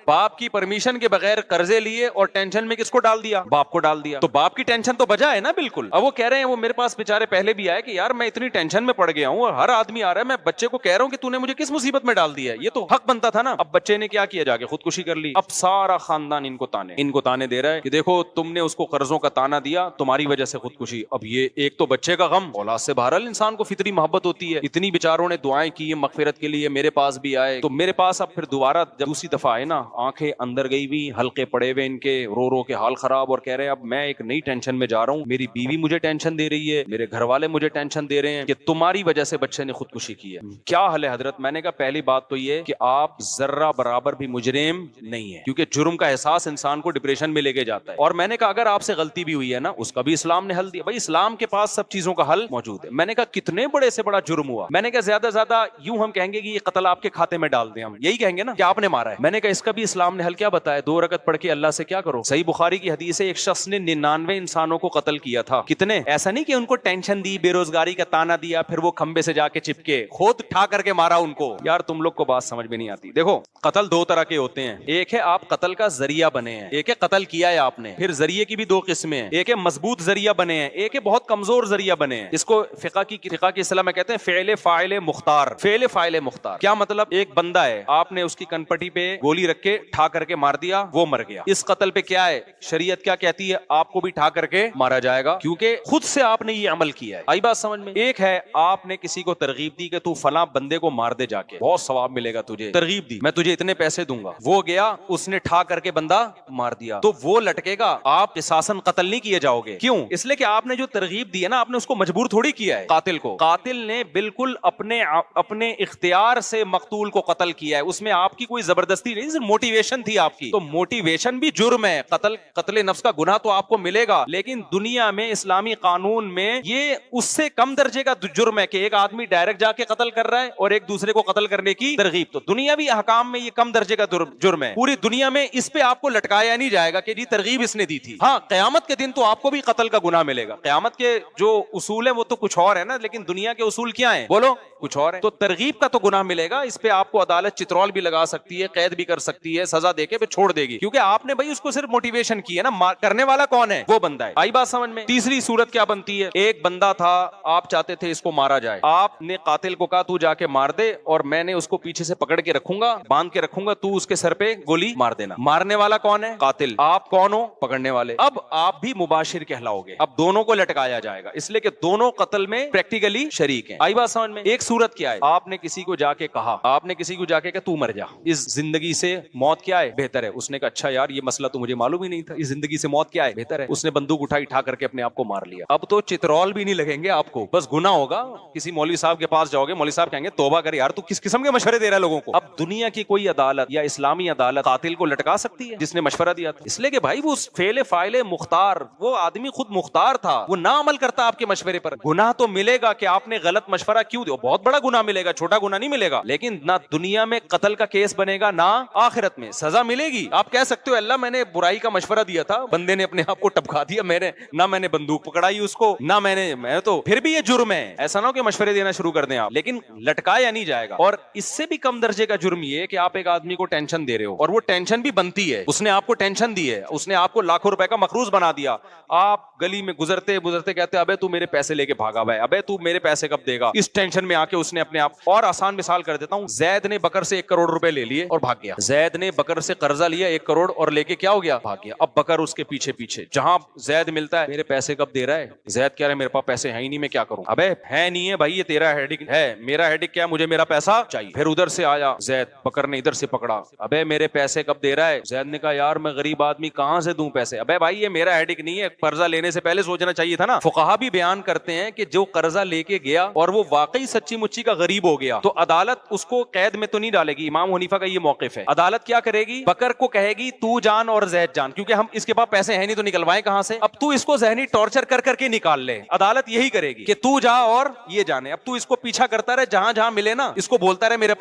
باپ کی پرمیشن کے بغیر قرضے لیے اور ٹینشن میں کس کو ڈال دیا, باپ کو ڈال دیا. تو باپ کی ٹینشن تو بجا ہے نا بالکل. اب وہ کہہ رہے ہیں, وہ میرے پاس بیچارے پہلے بھی آئے کہ یار میں اتنی ٹینشن میں پڑ گیا ہوں, ہر آدمی آ رہا ہے, میں بچے کو کہہ رہا ہوں کہ تو نے مجھے کس مصیبت میں ڈال دیا ہے, یہ تو حق بنتا تھا نا. اب بچے نے کیا کیا, جا کے خودکشی کر لی. اب سارا خاندان ان کو تانے دے رہا ہے کہ دیکھو تم نے اس کو قرضوں کا تانا دیا, تمہاری وجہ سے خودکشی. اب یہ ایک تو بچے کا غم, اولاد سے بہرحال انسان کو فطری محبت ہوتی ہے. اتنی بیچاروں نے دعائیں کی مغفرت کے لیے, میرے پاس بھی آئے. تو میرے پاس اب پھر دوبارہ جب دوسری دفعہ آئے نا, آنکھیں اندر گئی ہوئی, حلقے پڑے ہوئے ان کے, رو کے حال خراب, اور کہہ رہے ہیں اب میں ایک نئی ٹینشن میں جا رہا ہوں, میری بیوی مجھے ٹینشن دے رہی ہے, میرے گھر والے مجھے ٹینشن دے رہے ہیں کہ تمہاری وجہ سے بچے نے خودکشی کی ہے. کیا حل ہے حضرت؟ میں نے کہا پہلی بات تو یہ کہ آپ ذرہ برابر بھی مجرم نہیں ہے, کیونکہ جرم کا احساس انسان کو ڈپریشن میں لے کے جاتا ہے. اور میں نے کہا اگر آپ سے غلطی بھی ہوئی ہے نا, اس کا بھی اسلام نے حل دیا. بھائی اسلام کے پاس سب چیزوں کا حل موجود ہے. میں نے کہا کتنے بڑے سے بڑا جرم ہوا, میں نے کہا زیادہ زیادہ یوں ہم کہیں گے کہ یہ قتل آپ کے کھاتے میں ڈال دیں, ہم یہی کہیں گے نا کہ آپ نے مارا ہے. میں نے کہا اس کا بھی اسلام نے حل کیا بتایا, 2 رکعت پڑھ کے اللہ سے کیا کرو. صحیح بخاری کی حدیث ہے, ایک شخص نے 99 انسانوں کو قتل کیا تھا. کتنے, ایسا نہیں کہ ان کو ٹینشن دی, بے روزگاری کا تانا دیا, پھر وہ کھمبے سے جا کے چپکے, خود ٹھا کر کے مارا ان کو. یار تم لوگ کو بات سمجھ میں نہیں آتی. دیکھو قتل 2 طرح کے ہوتے ہیں, ایک ہے آپ قتل کا ذریعہ بنے ہیں, ایک ہے قتل کیا ہے آپ نے. پھر ذریعے کی بھی 2 قسمیں ہیں, ایک ہے مضبوط ذریعہ بنے ہیں, ایک ہے بہت کمزور ذریعہ بنے ہیں. اس کو فقہ کی اصطلاح میں کہتے ہیں فعل فاعل مختار. فعل فاعل مختار کیا مطلب, ایک بندہ ہے, آپ نے اس کی کنپٹی پہ گولی رکھ کے ٹھا کر کے مار دیا, وہ مر گیا. اس قتل پہ کیا ہے, شریعت کیا کہتی ہے, آپ کو بھی ٹھا کر کے مارا جائے گا, کیونکہ خود سے آپ نے یہ عمل کیا ہے. آئی بات سمجھ میں. ایک ہے آپ نے کسی کو ترغیب دی کہ تو فلاں بندے کو مار دے, جا کے بہت ثواب ملے گا تجھے, ترغیب دی, میں تجھے اتنے پیسے دوں گا. وہ گیا, اس نے ٹھا کر کے بندہ مار دیا, تو وہ لٹکے گا, آپ قصاصاً قتل نہیں کیے جاؤ گے. کیوں؟ اس لیے کہ آپ نے جو ترغیب دی ہے نا, آپ نے اس کو مجبور تھوڑی کیا ہے. قاتل کو, قاتل نے بالکل اپنے اختیار سے مقتول کو قتل کیا ہے, اس میں آپ کی کوئی زبردستی نہیں, صرف موٹیویشن تھی آپ کی. تو موٹیویشن بھی جرم ہے, قتل نفس کا گناہ تو آپ کو ملے گا, لیکن دنیا میں اسلامی قانون میں یہ اس سے کم درجے کا جرم ہے کہ ایک آدمی ڈائریکٹ جا کے قتل کر رہا ہے اور ایک دوسرے کو قتل کرنے کی ترغیب. تو دنیاوی احکام میں یہ کم درجے کا جرم ہے. پوری دنیا میں اس پہ آپ کو لٹکایا نہیں جائے گا کہ جی ترغیب اس نے دی تھی. ہاں قیامت کے دن تو آپ کو بھی قتل کا گناہ ملے گا. قیامت کے جو اصول ہیں وہ تو کچھ اور ہے نا, لیکن دنیا کے اصول کیا ہیں, بولو کچھ اور ہے. تو ترغیب کا تو گناہ ملے گا, اس پہ آپ کو عدالت چترول بھی لگا سکتی ہے, قید بھی کر سکتی ہے, سزا دے کے پھر چھوڑ دے گی, کیونکہ آپ نے بھائی اس کو صرف موٹیویشن کی ہے نا, کرنے والا کون ہے, وہ بندہ ہے. آئی بات سمجھ میں. تیسری صورت کیا بنتی ہے, ایک بندہ تھا, آپ چاہتے تھے اس کو مارا جائے, آپ نے قاتل کو کہا تو جا کے مار دے, اور میں نے اس کو پیچھے سے پکڑ کے رکھوں گا, باندھ کے رکھوں گا, تو اس کے سر پہ گولی مار دینا. مارنے والا کون ہے, قاتل. آپ کون ہو, پکڑنے والے. اب آپ بھی مباشر کہلاؤ گے. اب دونوں کو لٹکایا جائے گا, اس لیے کہ دونوں قتل میں پریکٹیکلی شریک ہیں. آئی بات سمجھ میں. ایک صورت کیا ہے؟ آپ نے کسی کو جا کے کہا تو مر جا، اس زندگی سے موت کیا ہے بہتر ہے. اس نے کہا اچھا یار یہ مسئلہ تو مجھے معلوم ہی نہیں تھا، اس زندگی سے موت کیا ہے بہتر ہے. اس نے بندوق اٹھا کر کے اپنے آپ کو مار لیا. اب تو چترول بھی نہیں لگیں گے آپ کو، بس گناہ ہوگا. کسی مولوی صاحب کے پاس جاؤ گے، مولوی صاحب کہیں گے توبہ کر یار، تو کس قسم کے مشورے دے رہا ہے لوگوں کو. اب دنیا کی کوئی عدالت یا اسلامی عدالت قاتل کو لٹکا سکتی ہے جس نے مشورہ دیا تھا؟ اس لیے کہ بھائی وہ فعل فاعل مختار، وہ آدمی خود مختار تھا، وہ نہ عمل کرتا آپ کے مشورے پر. گناہ تو ملے گا کہ آپ نے غلط مشورہ کیوں دیا، بہت بڑا گناہ ملے گا، چھوٹا گناہ نہیں ملے گا. لیکن نہ دنیا میں قتل کا کیس بنے گا، نہ آخرت میں سزا ملے گی. آپ کہہ سکتے ہو اللہ میں نے برائی کا مشورہ دیا تھا، بندے نے اپنے آپ کو ٹپکا دیا، میں نے بندوق پکڑائی اس کو، نہ میں تو پھر بھی یہ جرم ہے. ایسا نہ ہو کہ مشورے دینا شروع کر دیں آپ، لیکن لٹکایا نہیں جائے گا. اور اس سے بھی کم درجے کا جرم یہ کہ آپ ایک آدمی کو ٹینشن دے رہے ہو، اور وہ ٹینشن بھی بنتی ہے، اس نے آپ کو ٹینشن دی ہے، اس نے آپ کو لاکھوں روپے کا مقروض بنا دیا. آپ گلی میں گزرتے کہتے ابے تو میرے پیسے لے کے بھاگا ہوا ہے، ابے تو میرے پیسے کب دے گا. اس ٹینشن میں آ کے اس نے اپنے آپ، اور آسان مثال کر دیتا ہوں، زید نے بکر سے 1 کروڑ روپے لے لیے اور بھاگ گیا. زید نے بکر سے قرضہ لیا 1 کروڑ اور لے کے کیا ہو گیا؟ بھاگ گیا. اب بکر اس کے پیچھے جہاں زید ملتا ہے، میرے پیسے کب دے رہا ہے؟ زید کہہ رہا ہے میرے پاس پیسے ہیں ہی نہیں، میں کیا کروں؟ ابے ہے نہیں ہے بھائی، یہ تیرا ہیڈک ہے، میرا ہیڈک کیا، مجھے میرا پیسہ چاہیے. پھر ادھر سے آیا زید، بکر نے ادھر سے پکڑا، ابے میرے پیسے کب دے رہا ہے؟ زید نے کہا یار میں غریب آدمی کہاں سے دوں پیسے. ابے بھائی یہ میرا ہیڈک نہیں ہے، قرضہ لینے سے پہلے سوچنا چاہیے تھا نا. فقہا بھی بیان کرتے ہیں کہ جو قرضہ لے کے گیا اور وہ واقعی سچی مچی کا غریب ہو گیا تو عدالت اس کو قید میں تو نہیں ڈالے گی. امام حنیفہ کا یہ موقف ہے. عدالت کیا کرے گی؟ بکر کو کہے گی تو جان اور زید جان، کیونکہ ہم اس کے پاس پیسے ہیں نہیں تو نکلوائیں کہاں سے. اب تو اس کو ذہنی ٹارچر کر کے نکال لے. عدالت یہی کرے گی کہ تو جا اور یہ جانے. اب تو اس کو پیچھا کرتا رہے، جہاں ملے نا اس کو بولتا رہے میرا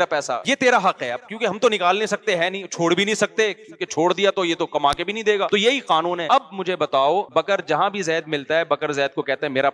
پیسہ، یہ تیرا حق ہے. اب کیونکہ ہم تو نکال نہیں سکتے، ہے نہیں، چھوڑ بھی نہیں سکتے، کیونکہ چھوڑ دیا تو یہ تو کما کے بھی نہیں دے گا. تو یہی قانون ہے. اب مجھے بتاؤ، بکر جہاں بھی زید ملتا ہے، بکر زید کو کہتا ہے میرا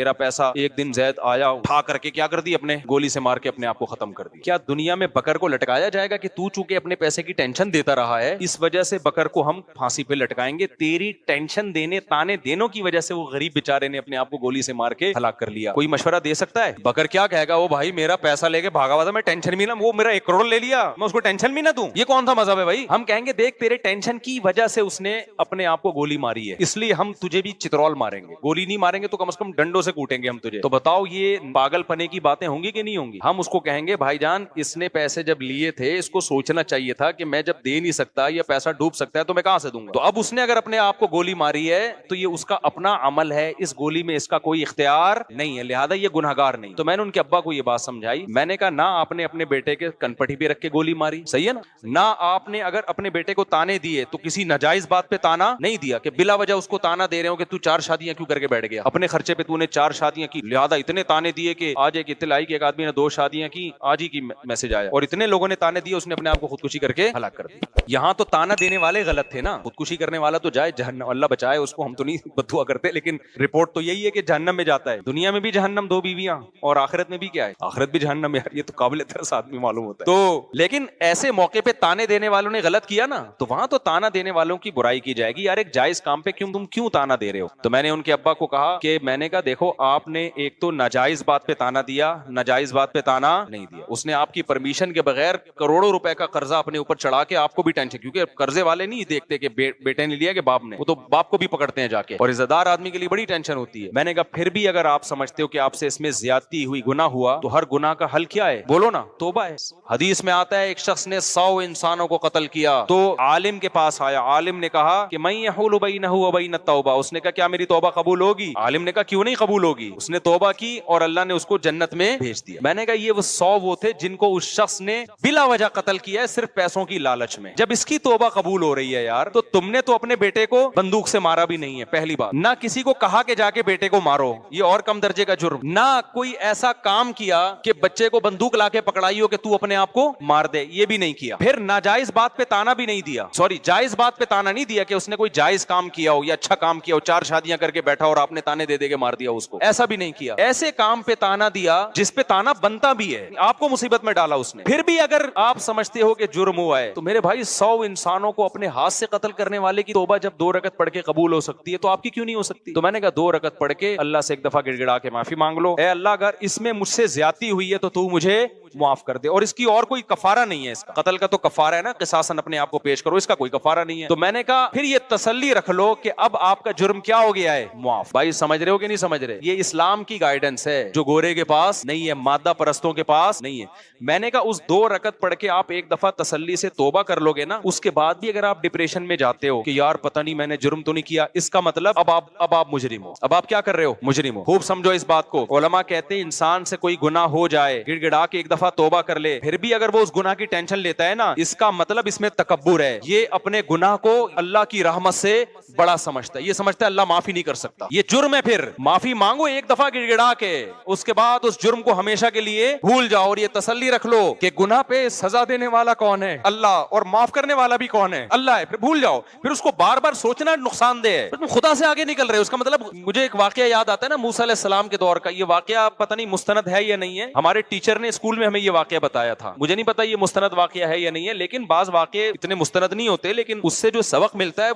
پیسہ. ایک دن زید آیا، اٹھا کر کے کیا کر دی، اپنے گولی سے مار کے اپنے آپ کو ختم کر دی. کیا دنیا میں بکر کو لٹکایا جائے گا کہ تو چونکہ اپنے پیسے کی ٹینشن دیتا رہا ہے اس وجہ سے بکر کو ہم پھانسی پہ لٹکائیں گے؟ تیری ٹینشن دینے، تانے دینوں کی وجہ سے وہ غریب بیچارے نے اپنے آپ کو گولی سے مار کے ہلاک کر لیا. کوئی مشورہ دے سکتا ہے؟ بکر کیا کہے گا، وہ بھائی میرا پیسہ لے کے بھاگا ہوا تھا، میں ٹینشن بھی نہ، وہ میرا 1 کروڑ لے لیا، میں اس کو ٹینشن بھی نہ دوں. یہ کون سا مذہب ہے بھائی؟ ہم کہیں گے دیکھ تیرے ٹینشن کی وجہ سے اس نے اپنے آپ کو گولی ماری ہے، اس لیے ہم تجھے بھی چترول ماریں گے. گولی نہیں ماریں گے تو کم از کم ڈنڈوں سے کوٹیں گے ہم تجھے. تو بتاؤ یہ پاگل پنے کی باتیں ہوں گی کہ نہیں ہوں گی؟ ہم اس کو کہیں گے بھائی جان اس نے پیسے جب لیے تھے اس کو سوچنا چاہیے تھا کہ میں جب دے نہیں سکتا یا پیسہ ڈوب سکتا ہے تو میں کہاں سے دوں گا. تو اب اس نے اگر اپنے آپ کو گولی ماری ہے تو یہ اس کا اپنا عمل ہے، اس گولی میں اس کا کوئی اختیار نہیں ہے، لہذا یہ گنہگار نہیں. تو میں نے ان کے ابا کو یہ بات سمجھائی، میں نے کہا نہ آپ نے اپنے بیٹے کے کنپٹی پہ رکھ کے گولی ماری، صحیح ہے نا، نہ آپ نے اگر اپنے بیٹے کو تانے دیے تو کسی ناجائز بات پہ تانا نہیں دیا کہ بلا وجہ اس کو تانا دے رہے ہو کہ تو 4 شادیاں کیوں کر کے بیٹھ گیا، اپنے خرچے پہ تو نے 4 شادیاں کی، لہذا اتنے تانے دیے کہ آج ایک اطلاع آئی کہ ایک آدمی نے 2 شادیاں کی، آج ہی کی میسج آیا، اور اتنے لوگوں نے تانے دیے اس نے اپنے آپ کو خودکشی کر کے ہلاک کر دیا. یہاں تو تانا دینے والے غلط تھے نا، خودکشی کرنے والا تو جائے جہنم، اللہ بچائے اس کو، ہم تو نہیں بددعا کرتے، لیکن رپورٹ تو یہی ہے کہ جہنم میں جاتا ہے. دنیا میں بھی جہنم 2 بیویاں، اور آخرت میں بھی کیا ہے، آخرت بھی جہنم. یار یہ تو قابل ترس آدمی معلوم ہوتا ہے. تو لیکن ایسے موقع پہ تانے دینے والوں نے غلط کیا نا، تو وہاں تو تانا دینے والوں کی برائی کی جائے گی. یار ایک جائز کام پہ تم کیوں تانا دے رہے ہو؟ تو میں نے ان کے ابا کو کہا کہ میں نے کہا دیکھو آپ نے ایک تو ناجائز بات پہ تانا دیا، ناجائز بات پہ تانا نہیں دیا. اس نے آپ کی پرمیشن کے بغیر کروڑوں روپے کا قرضہ اپنے اوپر چڑھا کے آپ کو بھی ٹینشن، کیونکہ قرضے والے نہیں دیکھتے کہ بیٹے نے لیا کہ باپ نے، وہ تو باپ کو بھی پکڑتے ہیں جا کے، اور عزت دار آدمی کے لیے بڑی ٹینشن ہوتی ہے. میں نے کہا پھر بھی اگر آپ سمجھتے ہو کہ آپ سے اس میں زیادتی ہوئی، گناہ ہوا، تو ہر گناہ کا حل کیا ہے؟ بولو نا، توبہ ہے. حدیث میں آتا ہے ایک شخص نے 100 انسانوں کو قتل کیا تو عالم کے پاس آیا، عالم نے کہا کہ من یحول بینہ وبین التوبہ. اس نے کہا کیا میری توبہ قبول ہوگی؟ عالم نے کہا کیوں نہیں قبول ہوگی. اس نے توبہ کی اور اللہ نے اس کو جنت میں بھیج دیا. میں نے کہا یہ وہ 100 وہ تھے جن کو اس شخص نے بلا وجہ قتل کیا ہے صرف پیسوں کی لالچ میں. جب اس کی توبہ قبول ہو رہی ہے یار، تو تم نے تو اپنے بیٹے کو بندوق سے مارا بھی نہیں ہے، پہلی بات. نہ کسی کو کہا کہ جا کے بیٹے کو مارو، یہ اور کم درجے کا جرم. نہ کوئی ایسا کام کیا کہ بچے کو بندوق لا کے پکڑائی ہو کہ تو اپنے آپ کو مار دے، یہ بھی نہیں کیا. پھر ناجائز بات پہ تانا بھی نہیں دیا، جائز بات پہ تانا نہیں دیا کہ اس نے کوئی جائز کام کیا ہو یا اچھا کام کیا ہو، 4 شادیاں کر کے بیٹھا اور آپ نے تانے دے دے کے مار دیا اس کو، ایسا بھی نہیں کیا. ایسے کام پہ تانا دیا جس پہ تانا بنتا بھی ہے، آپ کو مصیبت میں ڈالا اس نے. پھر بھی اگر آپ سمجھتے ہو کہ جرم ہوا ہے تو میرے بھائی 100 انسانوں کو اپنے ہاتھ سے قتل کرنے والے کی توبہ جب 2 رکعت پڑھ کے قبول ہو سکتی ہے تو آپ کی کیوں نہیں ہو سکتی؟ تو میں نے کہا 2 رکعت پڑھ کے اللہ سے ایک دفعہ گڑ گڑا کے معافی مانگ لو، اے اللہ اگر اس میں مجھ سے زیادتی ہوئی ہے تو تو مجھے معاف کر دے, اور اس کی اور کوئی کفارہ نہیں ہے. اس کا قتل کا تو کفارہ ہے نا, قصاصاً اپنے آپ کو پیش کرو, اس کا کوئی کفارہ نہیں ہے. تو میں نے کہا پھر یہ تسلی رکھ لو کہ اب آپ کا جرم کیا ہو گیا ہے, معاف. بھائی سمجھ رہے ہو کہ نہیں سمجھ رہے؟ یہ اسلام کی گائیڈنس ہے جو گورے کے پاس نہیں ہے, مادہ پرستوں کے پاس نہیں ہے. میں نے کہا اس 2 رکعت پڑھ کے آپ ایک دفعہ تسلی سے توبہ کر لو گے نا, اس کے بعد بھی اگر آپ ڈپریشن میں جاتے ہو کہ یار پتہ نہیں میں نے جرم تو نہیں کیا, اس کا مطلب اب آپ مجرم ہو. اب آپ کیا کر رہے ہو؟ مجرم ہو. خوب سمجھو اس بات کو. علماء کہتے ہیں انسان سے کوئی گناہ ہو جائے, گڑ گڑا کے ایک دفعہ توبہ کر لے, پھر بھی اگر وہ اس گناہ کی ٹینشن لیتا ہے نا, اس کا مطلب اس میں تکبر ہے. یہ اپنے گناہ کو اللہ کی رحمت سے بڑا سمجھتا ہے, یہ سمجھتا ہے اللہ معافی نہیں کر سکتا, یہ جرم ہے. پھر معافی مانگو ایک دفعہ گڑ گڑا کے, اس کے بعد اس جرم کو ہمیشہ کے لیے بھول جاؤ, اور یہ تسلی رکھ لو کہ گناہ پہ سزا دینے والا کون ہے؟ اللہ. اور معاف کرنے والا بھی کون ہے؟ اللہ ہے. پھر بھول جاؤ. پھر اس کو بار بار سوچنا نقصان دہ ہے, تم خدا سے آگے نکل رہے ہو. اس کا مطلب مجھے ایک واقعہ یاد آتا ہے نا موسیٰ علیہ السلام کے دور کا. یہ واقعہ پتہ نہیں مستند ہے یا نہیں ہے, ہمارے ٹیچر نے اسکول میں ہمیں یہ واقعہ بتایا تھا. مجھے نہیں پتا یہ مستند واقعہ ہے یا نہیں ہے, لیکن بعض واقعے اتنے مستند نہیں ہوتے, لیکن اس سے جو سبق ملتا ہے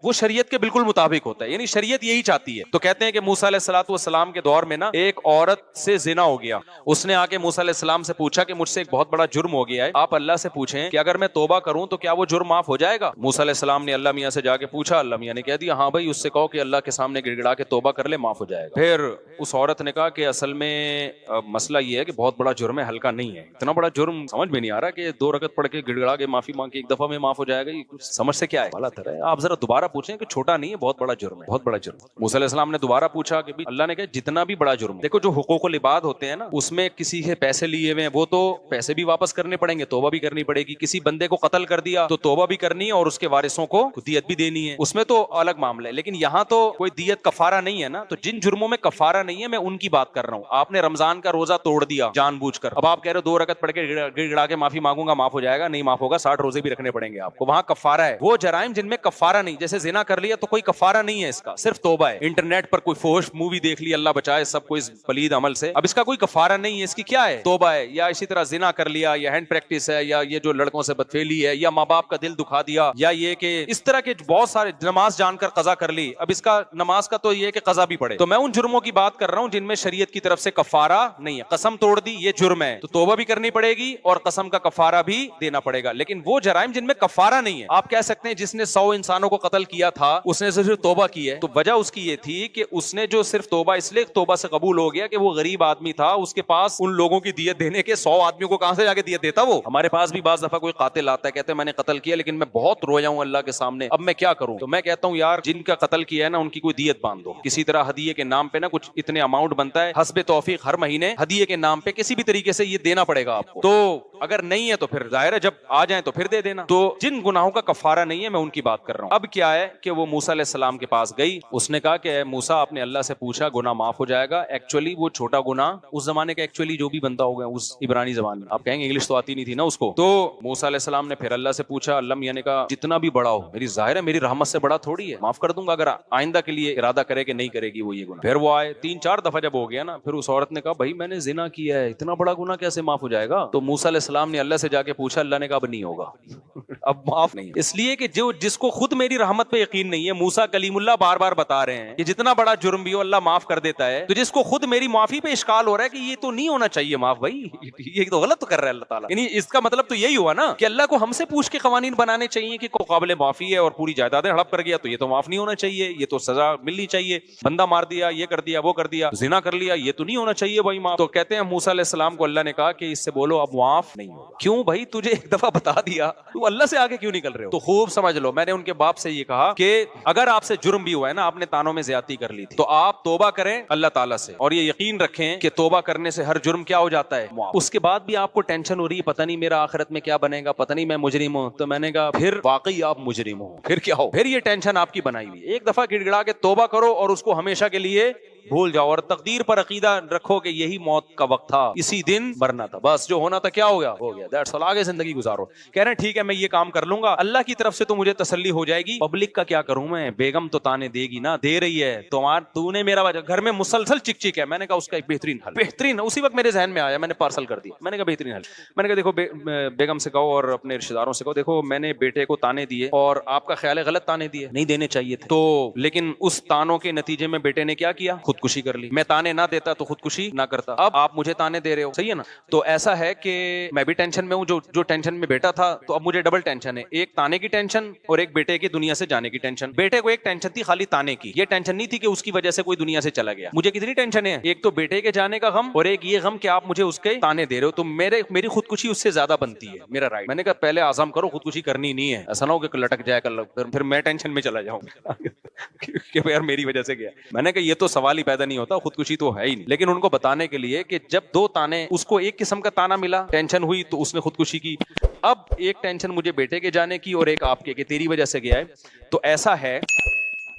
وہ شریعت کے بالکل مطابق ہوتا ہے, یعنی شریعت یہی چاہتی ہے. تو کہتے ہیں کہ موسیٰ علیہ السلام کے دور میں نا ایک عورت سے زنا ہو گیا. اس نے آ کے موسیٰ علیہ السلام سے پوچھا کہ مجھ سے ایک بہت بڑا جرم ہو گیا ہے, آپ اللہ سے پوچھیں کہ اگر میں توبہ کروں تو کیا وہ جرم معاف ہو جائے گا؟ موسیٰ علیہ السلام نے اللہ میاں سے جا کے پوچھا, اللہ میاں نے کہہ دیا ہاں بھائی اس سے کہو کہ اللہ کے سامنے گڑ گڑا کے توبہ کر لے, معاف ہو جائے گا. پھر اس عورت نے کہا کہ اصل میں مسئلہ یہ ہے کہ بہت بڑا جرم ہے, ہلکا نہیں ہے. اتنا بڑا جرم سمجھ میں نہیں آ رہا کہ 2 رکعت پڑھ کے گڑ گڑا کے معافی مانگ کے ایک دفعہ میں معاف ہو جائے گا, یہ سمجھ سے کیا ہے؟ غلط ہے. آپ ذرا دوبارہ پوچھیں کہ چھوٹا نہیں ہے, بہت بڑا جرم ہے, بہت بڑا جرم. موسیٰ علیہ السلام نے دوبارہ پوچھا کہ اللہ نے کہا جتنا بھی بڑا جرم, دیکھو جو حقوق العباد ہوتے ہیں نا, اس میں کسی سے پیسے لیے ہوئے ہیں وہ تو پیسے بھی واپس کرنے پڑیں گے, توبہ بھی کرنی پڑے گی. کسی بندے کو قتل کر دیا تو توبہ بھی کرنی ہے اور اس کے وارثوں کو دیت بھی دینی ہے, اس میں تو الگ معاملہ ہے. لیکن یہاں تو کوئی دیت کفارہ نہیں ہے نا, تو جن جرموں میں کفارہ نہیں ہے میں ان کی بات کر رہا ہوں. آپ نے رمضان کا روزہ توڑ دیا جان بوجھ کر, اب آپ کہہ رہے ہو 2 رکعت پڑھ کے گڑ گڑا کے معافی مانگوں گا معاف ہو جائے گا, نہیں معاف ہوگا, 60 روزے بھی رکھنے پڑیں گے آپ کو. وہاں کفارہ ہے. وہ جرائم جن میں کفارہ نہیں, جیسے زنا کر لیا تو کوئی کفارہ نہیں ہے, اس کا صرف توبہ ہے. انٹرنیٹ پر کوئی فحش مووی دیکھ لی, اللہ بچائے سب کو اس پلید عمل سے, اب اس کا کوئی کفارہ نہیں ہے, اس کی کیا ہے؟ توبہ ہے. یا اسی طرح زنا کر لیا, یا ہینڈ پریکٹس ہے, یا یہ جو لڑکوں سے بدفعلی ہے, یا ماں باپ کا دل دکھا دیا, یا یہ کہ اس طرح کے بہت سارے, نماز جان کر قضا کر لی, اب اس کا نماز کا تو یہ کہ قضا بھی پڑے. تو میں ان جرموں کی بات کر رہا ہوں جن میں شریعت کی طرف سے کفارہ نہیں ہے. قسم توڑ دی یہ جرم ہے تو توبہ بھی کرنی پڑے گی اور قسم کا کفارہ بھی دینا پڑے گا. لیکن وہ جرائم جن میں کفارہ نہیں ہے, آپ کہہ سکتے ہیں جس نے 100 انسانوں کو قتل کیا تھا اس نے صرف توبہ کی ہے, تو وجہ اس کی یہ تھی کہ اس نے جو صرف توبہ اس لیے توبہ سے قبول ہو گیا کہ وہ غریب آدمی تھا, اس کے پاس ان لوگوں کی دیت دینے کے 100 آدمیوں کو کہاں سے جا کے دیت دیتا. وہ ہمارے پاس بھی بعض دفعہ کوئی قاتل آتا ہے, کہتے ہیں میں نے قتل کیا لیکن میں بہت رویا ہوں اللہ کے سامنے, اب میں کیا کروں؟ تو میں کہتا ہوں یار جن کا قتل کیا ہے نا ان کی کوئی دیت باندھ دو, کسی طرح ہدیے کے نام پہ نا کچھ اتنے اماؤنٹ بنتا ہے حسب توفیق, ہر مہینے ہدیے کے نام پہ کسی بھی طریقے سے یہ دینا پڑے گا آپ کو. تو اگر نہیں ہے تو پھر ظاہر ہے جب آ جائیں تو پھر دے دینا. تو جن گناہوں کا کفارہ نہیں ہے میں ان کی بات کر رہا ہوں. اب کیا ہے کہ وہ موسیٰ علیہ السلام کے پاس گئی, اس نے کہا کہ موسیٰ آپ نے اللہ سے پوچھا گناہ معاف ہو جائے گا. ایکچولی وہ چھوٹا گناہ اس زمانے کا ایکچولی جو بھی بنتا ہوگا اس عبرانی زبان میں, آپ کہیں گے انگلش تو آتی نہیں تھی نا اس کو. تو موسیٰ علیہ السلام نے پھر اللہ سے پوچھا, اللہ میاں نے کہا جتنا بھی بڑا ہو, میری ظاہر ہے میری رحمت سے بڑا تھوڑی ہے, معاف کر دوں گا اگر آئندہ کے لیے ارادہ کرے کہ نہیں کرے گی وہ یہ گناہ. پھر وہ آئے 3-4 دفعہ جب ہو گیا نا, پھر اس عورت نے کہا بھائی میں نے زنا کیا ہے, اتنا بڑا گناہ کیسے معاف ہو جائے گا؟ تو موسیٰ علیہ السلام نے اللہ سے جا کے پوچھا, اللہ نے کہا اب نہیں ہوگا, اب معاف نہیں. اس لیے کہ جو جس کو خود میری رحمت پہ یقین نہیں ہے, موسیٰ کلیم اللہ بار بار بتا رہے ہیں کہ جتنا بڑا جرم بھی ہو اللہ معاف کر دیتا ہے, تو جس کو خود میری معافی پہ اشکال ہو رہا ہے کہ یہ تو نہیں ہونا چاہیے معاف, بھائی یہ تو غلط کر رہا ہے اللہ تعالیٰ. یعنی اس کا مطلب تو یہی ہوا نا کہ اللہ کو ہم سے پوچھ کے قوانین بنانے چاہیے کہ قابل معافی ہے اور پوری جائیدادیں ہڑپ کر گیا تو یہ تو معاف نہیں ہونا چاہیے, یہ تو سزا ملنی چاہیے. بندہ مار دیا, یہ کر دیا, وہ کر دیا, زنا کر لیا, یہ تو نہیں ہونا چاہیے بھائی معاف. تو کہتے ہیں موسیٰ علیہ السلام کو اللہ نے کہا کہ اس سے بولو اب معاف نہیں ہوگا. کیوں بھائی, تجھے ایک دفعہ بتا دیا, تو اللہ سے آگے کیوں نکل رہے ہو؟ تو خوب سمجھ لو, میں نے ان کے باپ سے یہ کہا کہ اگر آپ سے جرم بھی ہوا ہے نا, آپ نے تانوں میں زیادتی کر لی تھی, تو آپ توبہ کریں اللہ تعالیٰ سے, اور یہ یقین رکھیں کہ توبہ کرنے سے ہر جرم کیا ہو جاتا ہے معاف. اس کے بعد بھی آپ کو ٹینشن ہو رہی ہے, پتہ نہیں میرا آخرت میں کیا بنے گا, پتہ نہیں میں مجرم ہوں, تو میں نے کہا پھر واقعی آپ مجرم ہو, پھر کیا ہو, پھر یہ ٹینشن آپ کی بنائی ہوئی. ایک دفعہ گڑ گڑا کے توبہ کرو اور اس کو ہمیشہ کے لیے بھول جاؤ, اور تقدیر پر عقیدہ رکھو کہ یہی موت کا وقت تھا, اسی دن مرنا تھا, بس جو ہونا تھا کیا ہو گیا, ہو گیا, دیٹس آل. آگے زندگی گزارو. کہہ رہے ہیں ٹھیک ہے میں یہ کام کر لوں گا, اللہ کی طرف سے تو مجھے تسلی ہو جائے گی, پبلک کا کیا کروں میں, بیگم تو تانے دے گی نا, دے رہی ہے, تو نے میرا گھر میں مسلسل چک چک ہے. میں نے کہا اس کا ایک بہترین حل, بہترین, اسی وقت میرے ذہن میں آیا, میں نے پارسل کر دیا. میں نے کہا بہترین حل, میں نے کہا دیکھو بیگم سے کہو اور اپنے رشتہ داروں سے کہو, دیکھو میں نے بیٹے کو تانے دیے اور آپ کا خیال ہے غلط تانے دیے, نہیں دینے چاہیے تھے, تو لیکن اس تانوں کے نتیجے میں بیٹے نے کیا کیا, خودکشی کر لی. میں تانے نہ دیتا تو خودکشی نہ کرتا. اب آپ مجھے تانے دے رہے ہو, صحیح ہے نا. تو ایسا ہے کہ میں بھی ٹینشن میں ہوں, جو ٹینشن میں بیٹا تھا, تو اب مجھے ڈبل ٹینشن ہے, ایک تانے کی ٹینشن اور ایک بیٹے کی دنیا سے جانے کی ٹینشن. بیٹے کو ایک ٹینشن تھی خالی تانے کی, یہ ٹینشن نہیں تھی کہ اس کی وجہ سے کوئی دنیا سے چلا گیا. مجھے کتنی ٹینشن ہے, ایک تو بیٹے کے جانے کا غم اور ایک یہ غم کہ آپ مجھے اس کے تانے دے رہے ہو. تو میری خودکشی اس سے زیادہ بنتی ہے, میرا رائٹ. میں نے کہا پہلے عزم کرو, خودکشی کرنی نہیں ہے, ایسا نہ ہو کہ لٹک جائے کل, پھر میں ٹینشن میں چلا جاؤں کہ یار میری وجہ سے گیا. میں نے کہا یہ تو سوال ہی پیدا نہیں ہوتا, خودکشی تو ہے ہی نہیں. لیکن ان کو بتانے کے لیے کہ جب دو تانے, اس کو ایک قسم کا تانا ملا, ٹینشن ہوئی تو اس نے خودکشی کی. اب ایک ٹینشن مجھے بیٹے کے جانے کی اور ایک آپ کے کہ تیری وجہ سے گیا ہے. تو ایسا ہے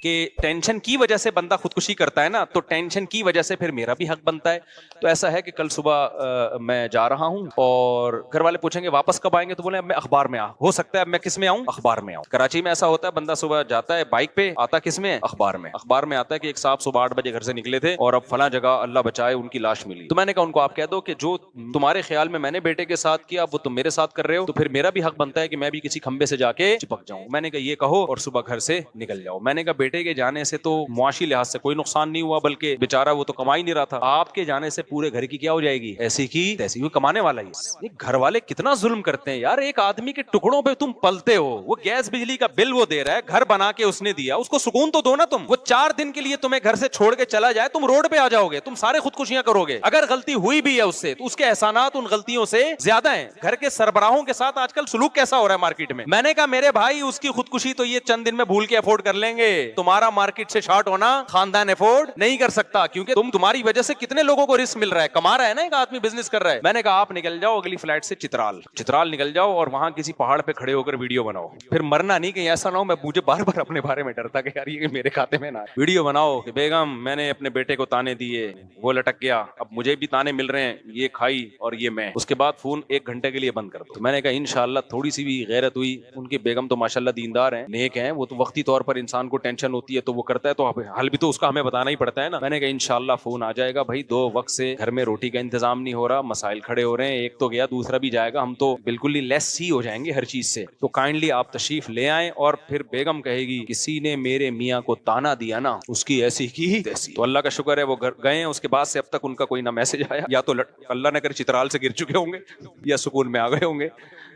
کہ ٹینشن کی وجہ سے بندہ خودکشی کرتا ہے نا, تو ٹینشن کی وجہ سے پھر میرا بھی حق بنتا ہے. تو ایسا ہے کہ کل صبح میں جا رہا ہوں اور گھر والے پوچھیں گے واپس کب آئیں گے, تو بولے اب میں اخبار میں ہو سکتا ہے اب میں کس میں آؤں, اخبار میں آؤں. کراچی میں ایسا ہوتا ہے بندہ صبح جاتا ہے بائک پہ, آتا کس میں, اخبار میں. اخبار میں آتا ہے کہ ایک صاحب صبح 8 بجے گھر سے نکلے تھے اور اب فلاں جگہ اللہ بچائے ان کی لاش ملی. تو میں نے کہا ان کو آپ کہہ دو کہ جو تمہارے خیال میں نے بیٹے کے ساتھ کیا وہ تم میرے ساتھ کر رہے ہو, تو پھر میرا بھی حق بنتا ہے کہ میں بھی کسی کھمبے سے جا کے چپک جاؤں. میں نے کہا یہ کہو اور صبح گھر سے نکل جاؤ. میں نے کہا بیٹے کے جانے سے تو معاشی لحاظ سے کوئی نقصان نہیں ہوا, بلکہ بیچارہ وہ تو کما ہی نہیں رہا تھا. آپ کے جانے سے پورے گھر کی کیا ہو جائے گی, ایسی کی تیسی, وہ کمانے والا ہی. یہ گھر والے کتنا ظلم کرتے ہیں یار, ایک آدمی کے ٹکڑوں پہ تم پلتے ہو, وہ گیس بجلی کا بل وہ دے رہا ہے, گھر بنا کے اس نے دیا, اس کو سکون تو دو نا تم. وہ 4 دن کے لیے تمہیں گھر سے چھوڑ کے چلا جائے, تم روڈ پہ آ جاؤ گے, تم سارے خودکشیاں کرو گے. اگر غلطی ہوئی بھی ہے اس سے تو اس کے احسانات ان غلطیوں سے زیادہ ہیں. گھر کے سربراہوں کے ساتھ آج کل سلوک کیسا ہو رہا ہے مارکیٹ میں. میں نے کہا میرے بھائی اس کی خودکشی تو یہ چند دن میں بھول کے افورڈ کر لیں گے, تمہارا مارکیٹ سے شارٹ ہونا خاندان افورڈ نہیں کر سکتا, کیونکہ تمہاری وجہ سے کتنے لوگوں کو رسک مل رہا ہے, کما رہا ہے نا ایک آدمی, بزنس کر رہا ہے. میں نے کہا آپ نکل جاؤ اگلی فلائٹ سے چترال نکل جاؤ اور وہاں کسی پہاڑ پہ کھڑے ہو کر ویڈیو بناؤ. پھر مرنا نہیں کہ ایسا نہ ہو, میں مجھے بار بار اپنے بارے میں ڈرتا کہ یار یہ میرے کھاتے میں نہ. ویڈیو بناؤ کہ بیگم میں نے اپنے بیٹے کو تانے دیے, وہ لٹک گیا, اب مجھے بھی تانے مل رہے ہیں, یہ کھائی اور یہ میں. اس کے بعد فون 1 گھنٹے کے لیے بند کر دو. تو میں نے کہا انشاءاللہ تھوڑی سی بھی غیرت ہوئی. ان کی بیگم تو ماشاءاللہ دیندار ہیں, نیک ہیں, وہ تو وقتی طور پر انسان کو ٹینشن ہوتی ہے تو وہ کرتا ہے, تو حل بھی تو اس کا ہمیں بتانا ہی پڑتا ہے نا. میں نے کہا انشاءاللہ فون آ جائے گا بھائی, 2 وقت سے گھر میں روٹی کا انتظام نہیں ہو رہا, مسائل کھڑے ہو رہے ہیں, ایک تو گیا دوسرا بھی جائے گا, ہم تو بالکل ہی لیس ہی ہو جائیں گے ہر چیز سے, تو کائنڈلی آپ تشریف لے آئیں. اور پھر بیگم کہے گی کسی نے میرے میاں کو تانا دیا نا, اس کی ایسی کی تیسی. تو اللہ کا شکر ہے وہ گئے ہیں, اس کے بعد سے اب تک ان کا کوئی نہ میسج آیا, یا تو اللہ نہ کرے چترال سے گر چکے ہوں گے یا سکون میں آ گئے ہوں گے.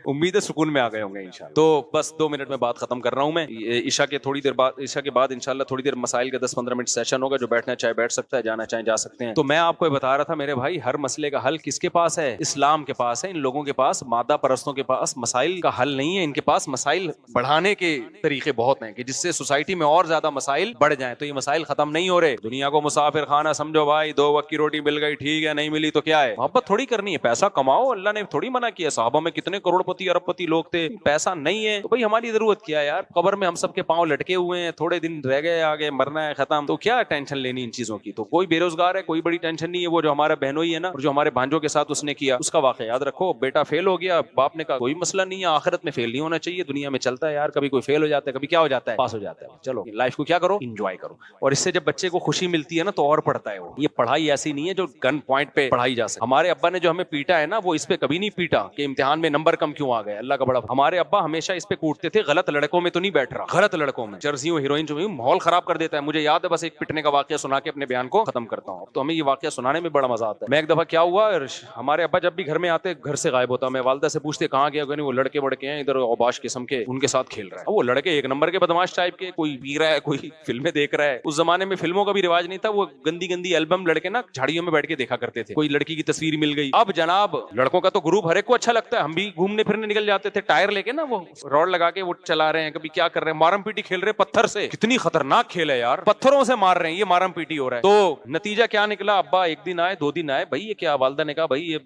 امید ہے سکون میں آ گئے ہوں گے انشاءاللہ. تو بس 2 منٹ میں بات ختم کر رہا ہوں میں. عشاء کے بعد انشاءاللہ تھوڑی دیر مسائل کا 10-15 منٹ سیشن ہوگا, جو بیٹھنا چاہے بیٹھ سکتا ہے, جانا چاہے جا سکتے ہیں. تو میں آپ کو بتا رہا تھا میرے بھائی, ہر مسئلے کا حل کس کے پاس ہے, اسلام کے پاس ہے. ان لوگوں کے پاس, مادہ پرستوں کے پاس مسائل کا حل نہیں ہے, ان کے پاس مسائل بڑھانے کے طریقے بہت ہیں کہ جس سے سوسائٹی میں اور زیادہ مسائل بڑھ جائیں. تو یہ مسائل ختم نہیں ہو رہے. دنیا کو مسافر خانہ سمجھو بھائی, 2 وقت کی روٹی مل گئی ٹھیک ہے, نہیں ملی تو کیا ہے, محبت تھوڑی کرنی ہے, پیسہ کماؤ, اللہ نے تھوڑی منع کیا. صحابہ میں کتنے کروڑ پتی ارب پتی لوگ تھے, پیسہ نہیں ہے تو بھائی ہماری ضرورت کیا ہے یار, قبر میں ہم سب کے پاؤں لٹکے ہوئے ہیں, تھوڑے دن رہ گئے, آگے مرنا ہے, ختم, تو کیا ٹینشن لینی ان چیزوں کی. تو کوئی بے روزگار ہے, کوئی بڑی ٹینشن نہیں ہے. وہ جو ہمارا بہنوئی ہے نا, اور جو ہمارے بھانجوں کے ساتھ اس نے کیا, اس کا واقعہ یاد رکھو. بیٹا فیل ہو گیا, باپ نے کہا کوئی مسئلہ نہیں ہے, آخرت میں فیل نہیں ہونا چاہیے, دنیا میں چلتا ہے یار, کبھی کوئی فیل ہو جاتا ہے, کبھی کیا ہو جاتا ہے, پاس ہو جاتا ہے. چلو لائف کو کیا کرو, انجوائے کرو. اور اس سے جب بچے کو خوشی ملتی ہے نا تو اور پڑھتا ہے وہ. یہ پڑھائی ایسی نہیں ہے جو گن پوائنٹ پہ پڑھائی جا سکے. ہمارے ابا نے جو ہمیں پیٹا ہے نا, وہ اس پہ کبھی نہیں پیٹا کہ امتحان میں نمبر کم کیوں آ گئے, اللہ کا بڑا. ہمارے ابا ہمیشہ اس پہ کوٹتے تھے, غلط لڑکوں میں تو نہیں بیٹھ رہا, غلط لڑکوں میں, چرسیوں ہیروئن جو ماحول خراب کر دیتا ہے. مجھے یاد ہے, بس ایک پٹنے کا واقعہ سنا کے اپنے بیان کو ختم کرتا ہوں. تو ہمیں یہ واقعہ سنانے میں بڑا مزہ آتا ہے. میں ایک دفعہ کیا ہوا, ہمارے ابا جب بھی گھر میں آتے گھر سے غائب ہوتا, میں والدہ سے پوچھتے کہاں گیا, وہ لڑکے بڑکے ہیں ادھر اوباش قسم کے, ان کے ساتھ کھیل رہا ہے. وہ لڑکے ایک نمبر کے بدماش ٹائپ کے, کوئی پی رہا ہے, کوئی فلمیں دیکھ رہا ہے. اس زمانے میں فلموں کا بھی رواج نہیں تھا, وہ گندی گندی البم لڑکے نا جھاڑیوں میں بیٹھ کے دیکھا کرتے تھے. کوئی لڑکی کی تصویر مل گئی, اب جناب لڑکوں کا تو گروپ ہر ایک کو اچھا لگتا ہے, ہم بھی گھومنے پھرنے نکل جاتے تھے, ٹائر لے کے نا, وہ روڈ لگا کے وہ چلا رہے ہیں, کبھی کیا کر رہے ہیں, مارم پیٹی کھیل رہے پتھر سے. کتنی خطرناک کھیل ہے یار, پتھروں سے مار رہے ہیں, یہ مارم پیٹی ہو رہا ہے. تو نتیجہ کیا نکلا, ابا 1 دن آئے 2 دن آئے, بھائی یہ کیا, والدہ نے کہا بھائی یہ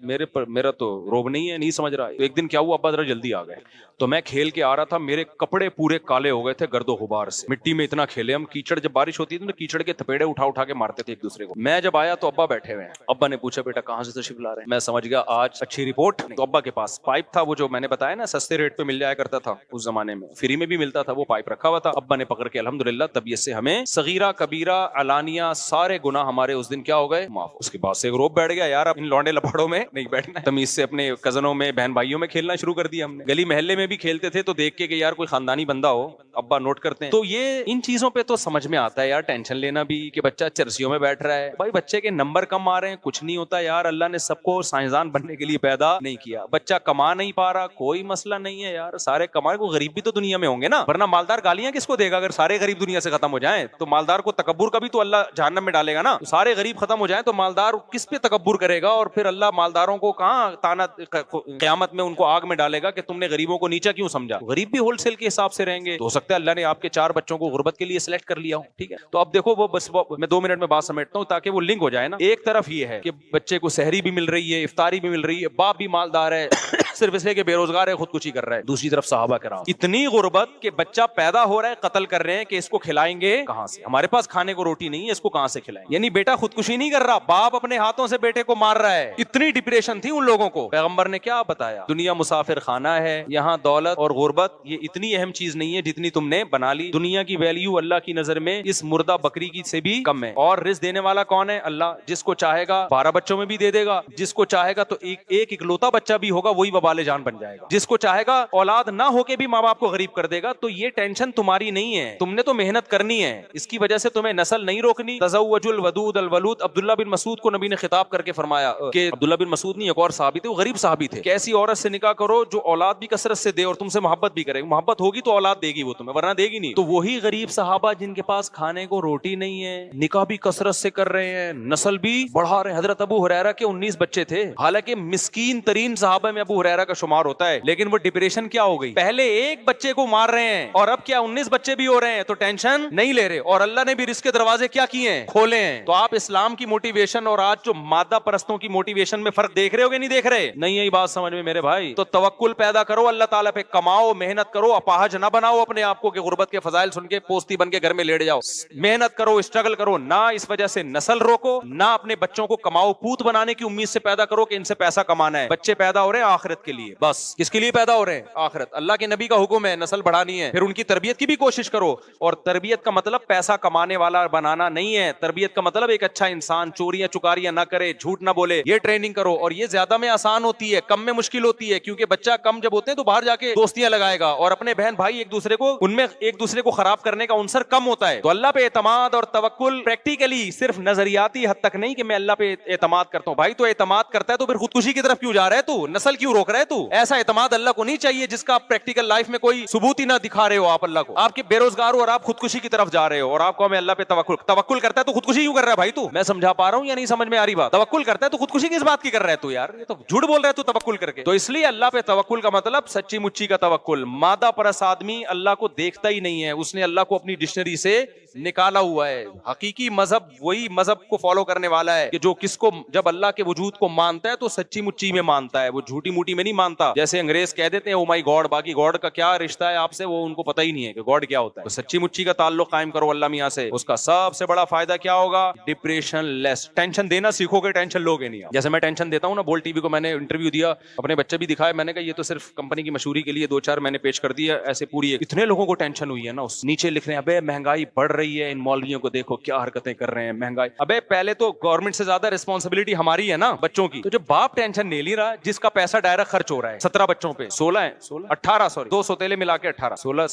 میرا تو روب نہیں ہے, نہیں سمجھ رہا. ایک دن کیا ہوا, ابا ذرا جلدی آ گئے, تو میں کھیل کے آ رہا تھا, میرے کپڑے پورے کالے ہو گئے تھے گرد و غبار سے, مٹی میں اتنا کھیلے ہم. کیچڑ جب بارش ہوتی تھی تو کیچڑ کے تھپیڑے اٹھا کے مارتے تھے ایک دوسرے کو. میں جب آیا تو ابا بیٹھے ہوئے ہیں. ابا نے پوچھا بیٹا کہاں سے تشریف لا رہے ہیں, میں سمجھ گیا آج اچھی رپورٹ. تو ابا کے پاس پائپ تھا, وہ جو میں نے بتایا نا سستے ریٹ پہ مل جایا کرتا تھا اس زمانے میں, فری میں بھی ملتا تھا, وہ پائپ رکھا ہوا تھا. ابا نے پکڑ کے الحمدللہ الحمدللہ طبیعت سے ہمیں صغیرہ کبیرہ علانیہ سارے گناہ ہمارے اس دن کیا ہو گئے معاف. اس کے بعد سے ایک روب بیٹھ گیا یار اب ان لونڈے لپاڑوں میں نہیں بیٹھنا ہے. تمیز سے اپنے کزنوں میں بہن بھائیوں میں کھیلنا شروع کر دیا ہم نے. گلی محلے میں بھی کھیلتے تھے تو دیکھ کے کہ یار کوئی خاندانی بندہ ہو ابا نوٹ کرتے ہیں. تو یہ ان چیزوں پہ تو سمجھ میں آتا ہے یار ٹینشن لینا بھی کہ بچہ چرسیوں میں بیٹھ رہا ہے. بھائی بچے کے نمبر کم آ رہے ہیں کچھ نہیں ہوتا یار. اللہ نے سب کو سائنسدان بننے کے لیے پیدا نہیں کیا. بچہ کما نہیں پا رہا کوئی مسئلہ نہیں ہے یار. سارے کمائے کو غریب بھی تو دنیا میں ہوں گے نا, ورنہ مالدار گالیاں کس کو دے گا؟ اگر سارے غریب دنیا سے ختم ہو جائیں تو مالدار کو تکبر کا بھی تو اللہ جہنم میں ڈالے گا نا. سارے غریب ختم ہو جائیں تو مالدار کس پہ تکبر کرے گا؟ اور پھر اللہ مالداروں کو کہاں تانا قیامت میں ان کو آگ میں ڈالے گا کہ تم نے غریبوں کو نیچا کیوں سمجھا. غریب بھی ہول سیل کے حساب سے رہیں گے. تو ہو سکتا ہے اللہ نے آپ کے 4 بچوں کو غربت کے لیے سلیکٹ کر لیا ہو. ٹھیک ہے, تو اب دیکھو وہ بس میں 2 منٹ میں بات سمیٹتا ہوں تاکہ وہ لنک ہو جائے نا. ایک طرف یہ ہے کہ بچے کو سحری بھی مل رہی ہے, افطاری بھی مل رہی ہے, باپ بھی مالدار ہے صرف اس لیے کہ بے روزگار ہے خودکشی کر رہا ہے. دوسری طرف صحابہ کرام اتنی غربت کہ بچہ پیدا ہو رہا ہے قتل کر رہے ہیں کہ اس کو کھلائیں گے کہاں سے؟ ہمارے پاس کھانے کو روٹی نہیں ہے, اس کو کہاں سے کھلائیں؟ یعنی بیٹا خودکشی نہیں کر رہا, باپ اپنے ہاتھوں سے بیٹے کو مار رہا ہے. اتنی ڈپریشن تھی ان لوگوں کو. پیغمبر نے کیا بتایا؟ دنیا مسافر خانہ ہے, یہاں دولت اور غربت یہ اتنی اہم چیز نہیں ہے جتنی تم نے بنا لی. دنیا کی ویلیو اللہ کی نظر میں اس مردہ بکری کی سے بھی کم ہے. اور رزق دینے والا کون ہے؟ اللہ. جس کو چاہے گا 12 بچوں میں بھی دے دے گا, جس کو چاہے گا تو ایک اکلوتا بچہ بھی ہوگا وہی وبال جان بن جائے گا, جس کو چاہے گا اولاد نہ ہو کے بھی ماں باپ کو غریب کر دے گا. تو یہ ٹینشن تمہاری نہیں ہے, تم نے تو محنت کرنی ہے. اس کی وجہ سے تمہیں نسل نہیں روکنی. تزوج الودود الولود. عبداللہ بن مسعود کو نبی نے خطاب کر کے فرمایا کہ عبداللہ بن مسعود نہیں ایک اور صحابی تھے, وہ غریب صحابی تھے, کہ ایسی عورت سے نکاح کرو جو اولاد بھی کثرت سے دے اور تم سے محبت بھی کرے. محبت ہوگی تو اولاد دے گی وہ تمہیں, ورنہ دے گی نہیں. تو وہی غریب صحابہ جن کے پاس کھانے کو روٹی نہیں ہے, نکاح بھی کثرت سے کر رہے ہیں, نسل بھی بڑھا رہے ہیں. حضرت ابو ہریرہ کے 19 بچے تھے, حالانکہ مسکین ترین صحابہ میں ابو ہریرہ کا شمار ہوتا ہے, لیکن وہ ڈپریشن کیا ہو گئی؟ پہلے ایک بچے کو مار رہے ہیں اور اب کیا 19 بچے بھی ہو رہے ہیں, تو ٹینشن نہیں لے رہے. اور اللہ نے بھی رزق کے دروازے کیا کیے ہیں؟ کھولے ہیں. تو آپ اسلام کی موٹیویشن اور آج جو مادہ پرستوں کی موٹیویشن میں فرق دیکھ رہے ہو کہ نہیں دیکھ رہے؟ نہیں ہے بات سمجھ میں میرے بھائی. تو توکل پیدا کرو اللہ تعالیٰ پہ, کماؤ, محنت کرو, اپاہج نہ بناؤ اپنے آپ کو کہ غربت کے فضائل سن کے پوستی بن کے گھر میں لیٹ جاؤ. محنت کرو, اسٹرگل کرو, نہ اس وجہ سے نسل روکو, نہ اپنے بچوں کو کماؤ پوت بنانے کی امید سے پیدا کرو کہ ان سے پیسہ کمانا ہے. بچے پیدا ہو رہے ہیں آخرت کے لیے, بس کس کے لیے پیدا ہو رہے ہیں؟ آخرت. اللہ کے نبی کا حکم ہے نسل بڑھانی ہے, پھر ان کی تربیت کی بھی کوشش کرو. اور تربیت کا مطلب پیسہ کمانے والا بنانا نہیں ہے. تربیت کا مطلب ایک اچھا انسان, چوریاں چکاریاں نہ کرے, جھوٹ نہ بولے, یہ ٹریننگ کرو. اور یہ زیادہ میں آسان ہوتی ہے, کم میں مشکل ہوتی ہے, کیونکہ بچہ کم جب ہوتے ہیں تو باہر جا کے دوستیاں لگائے گا اور اپنے بہن بھائی ایک دوسرے کو ان میں ایک دوسرے کو خراب کرنے کا عنصر کم ہوتا ہے. تو اللہ پہ اعتماد اور توکل پریکٹیکلی صرف نظریاتی حد تک نہیں کہ میں اللہ پہ اعتماد کرتا ہوں. بھائی تو اعتماد کرتا ہے تو پھر خودکشی کی طرف کیوں جا رہا ہے؟ تو نسل کیوں روک رہا ہے؟ تو ایسا اعتماد اللہ کو نہیں چاہیے جس کا آپ پریکٹیکل لائف میں کوئی ثبوت ہی نہ دکھا رہے ہو آپ اللہ کو. آپ کے بے روزگار ہو اور آپ خودکشی کی طرف جا رہے ہو, اور آپ کو میں اللہ پہ توکل کرتا ہے تو خودکشی کیوں کر رہا ہے بھائی؟ تو میں سمجھا پا رہا ہوں یا نہیں سمجھ میں آ رہی بات؟ توکل کرتا ہے تو خودکشی کس بات کی کر رہا ہے تو یار؟ یہ تو جھوٹ بول رہا ہے تو توکل کر کے. تو اس لیے اللہ پہ توکل کا مطلب سچی مچی کا توکل. مادہ پرست آدمی اللہ کو دیکھتا ہی نہیں ہے, اس نے اللہ کو اپنی ڈکشنری سے نکالا ہوا ہے. حقیقی مذہب وہی مذہب کو فالو کرنے والا ہے کہ جو کس کو جب اللہ کے وجود کو مانتا ہے تو سچی مچی میں مانتا ہے, وہ جھوٹی موٹی میں نہیں مانتا. جیسے انگریز کہہ دیتے ہیں او مائی گاڈ, باقی گاڈ کا کیا رشتہ ہے آپ سے وہ ان کو پتہ ہی نہیں ہے کہ گاڈ کیا ہوتا ہے. تو سچی مچی کا تعلق قائم کرو اللہ میاں سے, اس کا سب سے بڑا فائدہ کیا ہوگا؟ ڈپریشن لیس. ٹینشن دینا سیکھو گے, ٹینشن لوگے نہیں. جیسے میں ٹینشن دیتا ہوں نا, بول ٹی وی کو میں نے انٹرویو دیا, اپنے بچے بھی دکھائے, میں نے کہا یہ تو صرف کمپنی کی مشہوری کے لیے 2-4 میں نے پیش کر دیا, ایسے پوری ہے. اتنے لوگوں کو ٹینشن ہوئی ہے نا, اس نیچے لکھ رہے ہیں ابے مہنگائی بڑھ رہی ہے, ان مولویوں کو دیکھو کیا حرکتیں کر رہے ہیں, مہنگائی. ابے پہلے تو گورنمنٹ سے زیادہ ریسپانسبلٹی ہماری ہے نا بچوں کی. تو جب باپ ٹینشن نہیں لے رہا, جس کا پیسہ ڈائریکٹ خرچ ہو رہا ہے 17 بچوں پہ, 18 سوری 2 سوتےلے ملا کے 18 16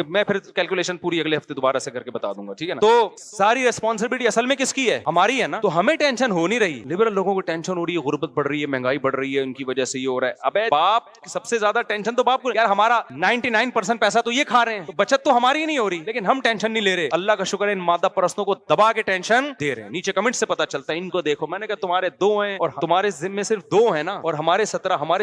میں پھر کیلکولیشن پوری اگلے ہفتے دوبارہ سے کر کے بتا دوں گا, ٹھیک ہے نا. تو ساری ریسپانسبلٹی اصل میں کس کی ہے؟ ہماری ہے نا. تو ہمیں ٹینشن ہو نہیں رہی, لبرل لوگوں کو ٹینشن ہو رہی ہے, غربت بڑھ رہی ہے, مہنگائی بڑھ رہی ہے, ان کی وجہ سے یہ ہو رہا ہے. ابے باپ سب سے زیادہ ٹینشن تو باپ کو, یار ہمارا 99% پیسہ تو یہ کھا رہے ہیں, تو بچت تو ہماری نہیں ہو رہی, لیکن ہم ٹینشن نہیں لے رہے. اللہ کا شکر ہے ان مادہ پرستوں کو دبا کے ٹینشن دے رہے ہیں. نیچے کمنٹ سے پتا چلتا ہے ان کو دیکھو, میں نے کہا تمہارے 2 ہیں اور تمہارے ذمہ صرف 2 ہیں نا, اور ہمارے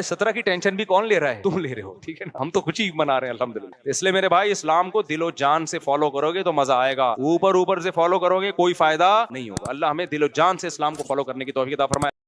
17 کی ٹینشن بھی کون لے رہا ہے؟ تم لے رہے ہو, ٹھیک ہے نا. ہم تو کچھ ہی منا رہے ہیں الحمدللہ. اس لیے میرے بھائی اسلام کو دل و جان سے فالو کرو گے تو مزہ آئے گا, اوپر سے فالو کرو گے کوئی فائدہ نہیں ہوگا. اللہ ہمیں دل و جان سے اسلام کو فالو کرنے کی توفیق عطا فرمائے.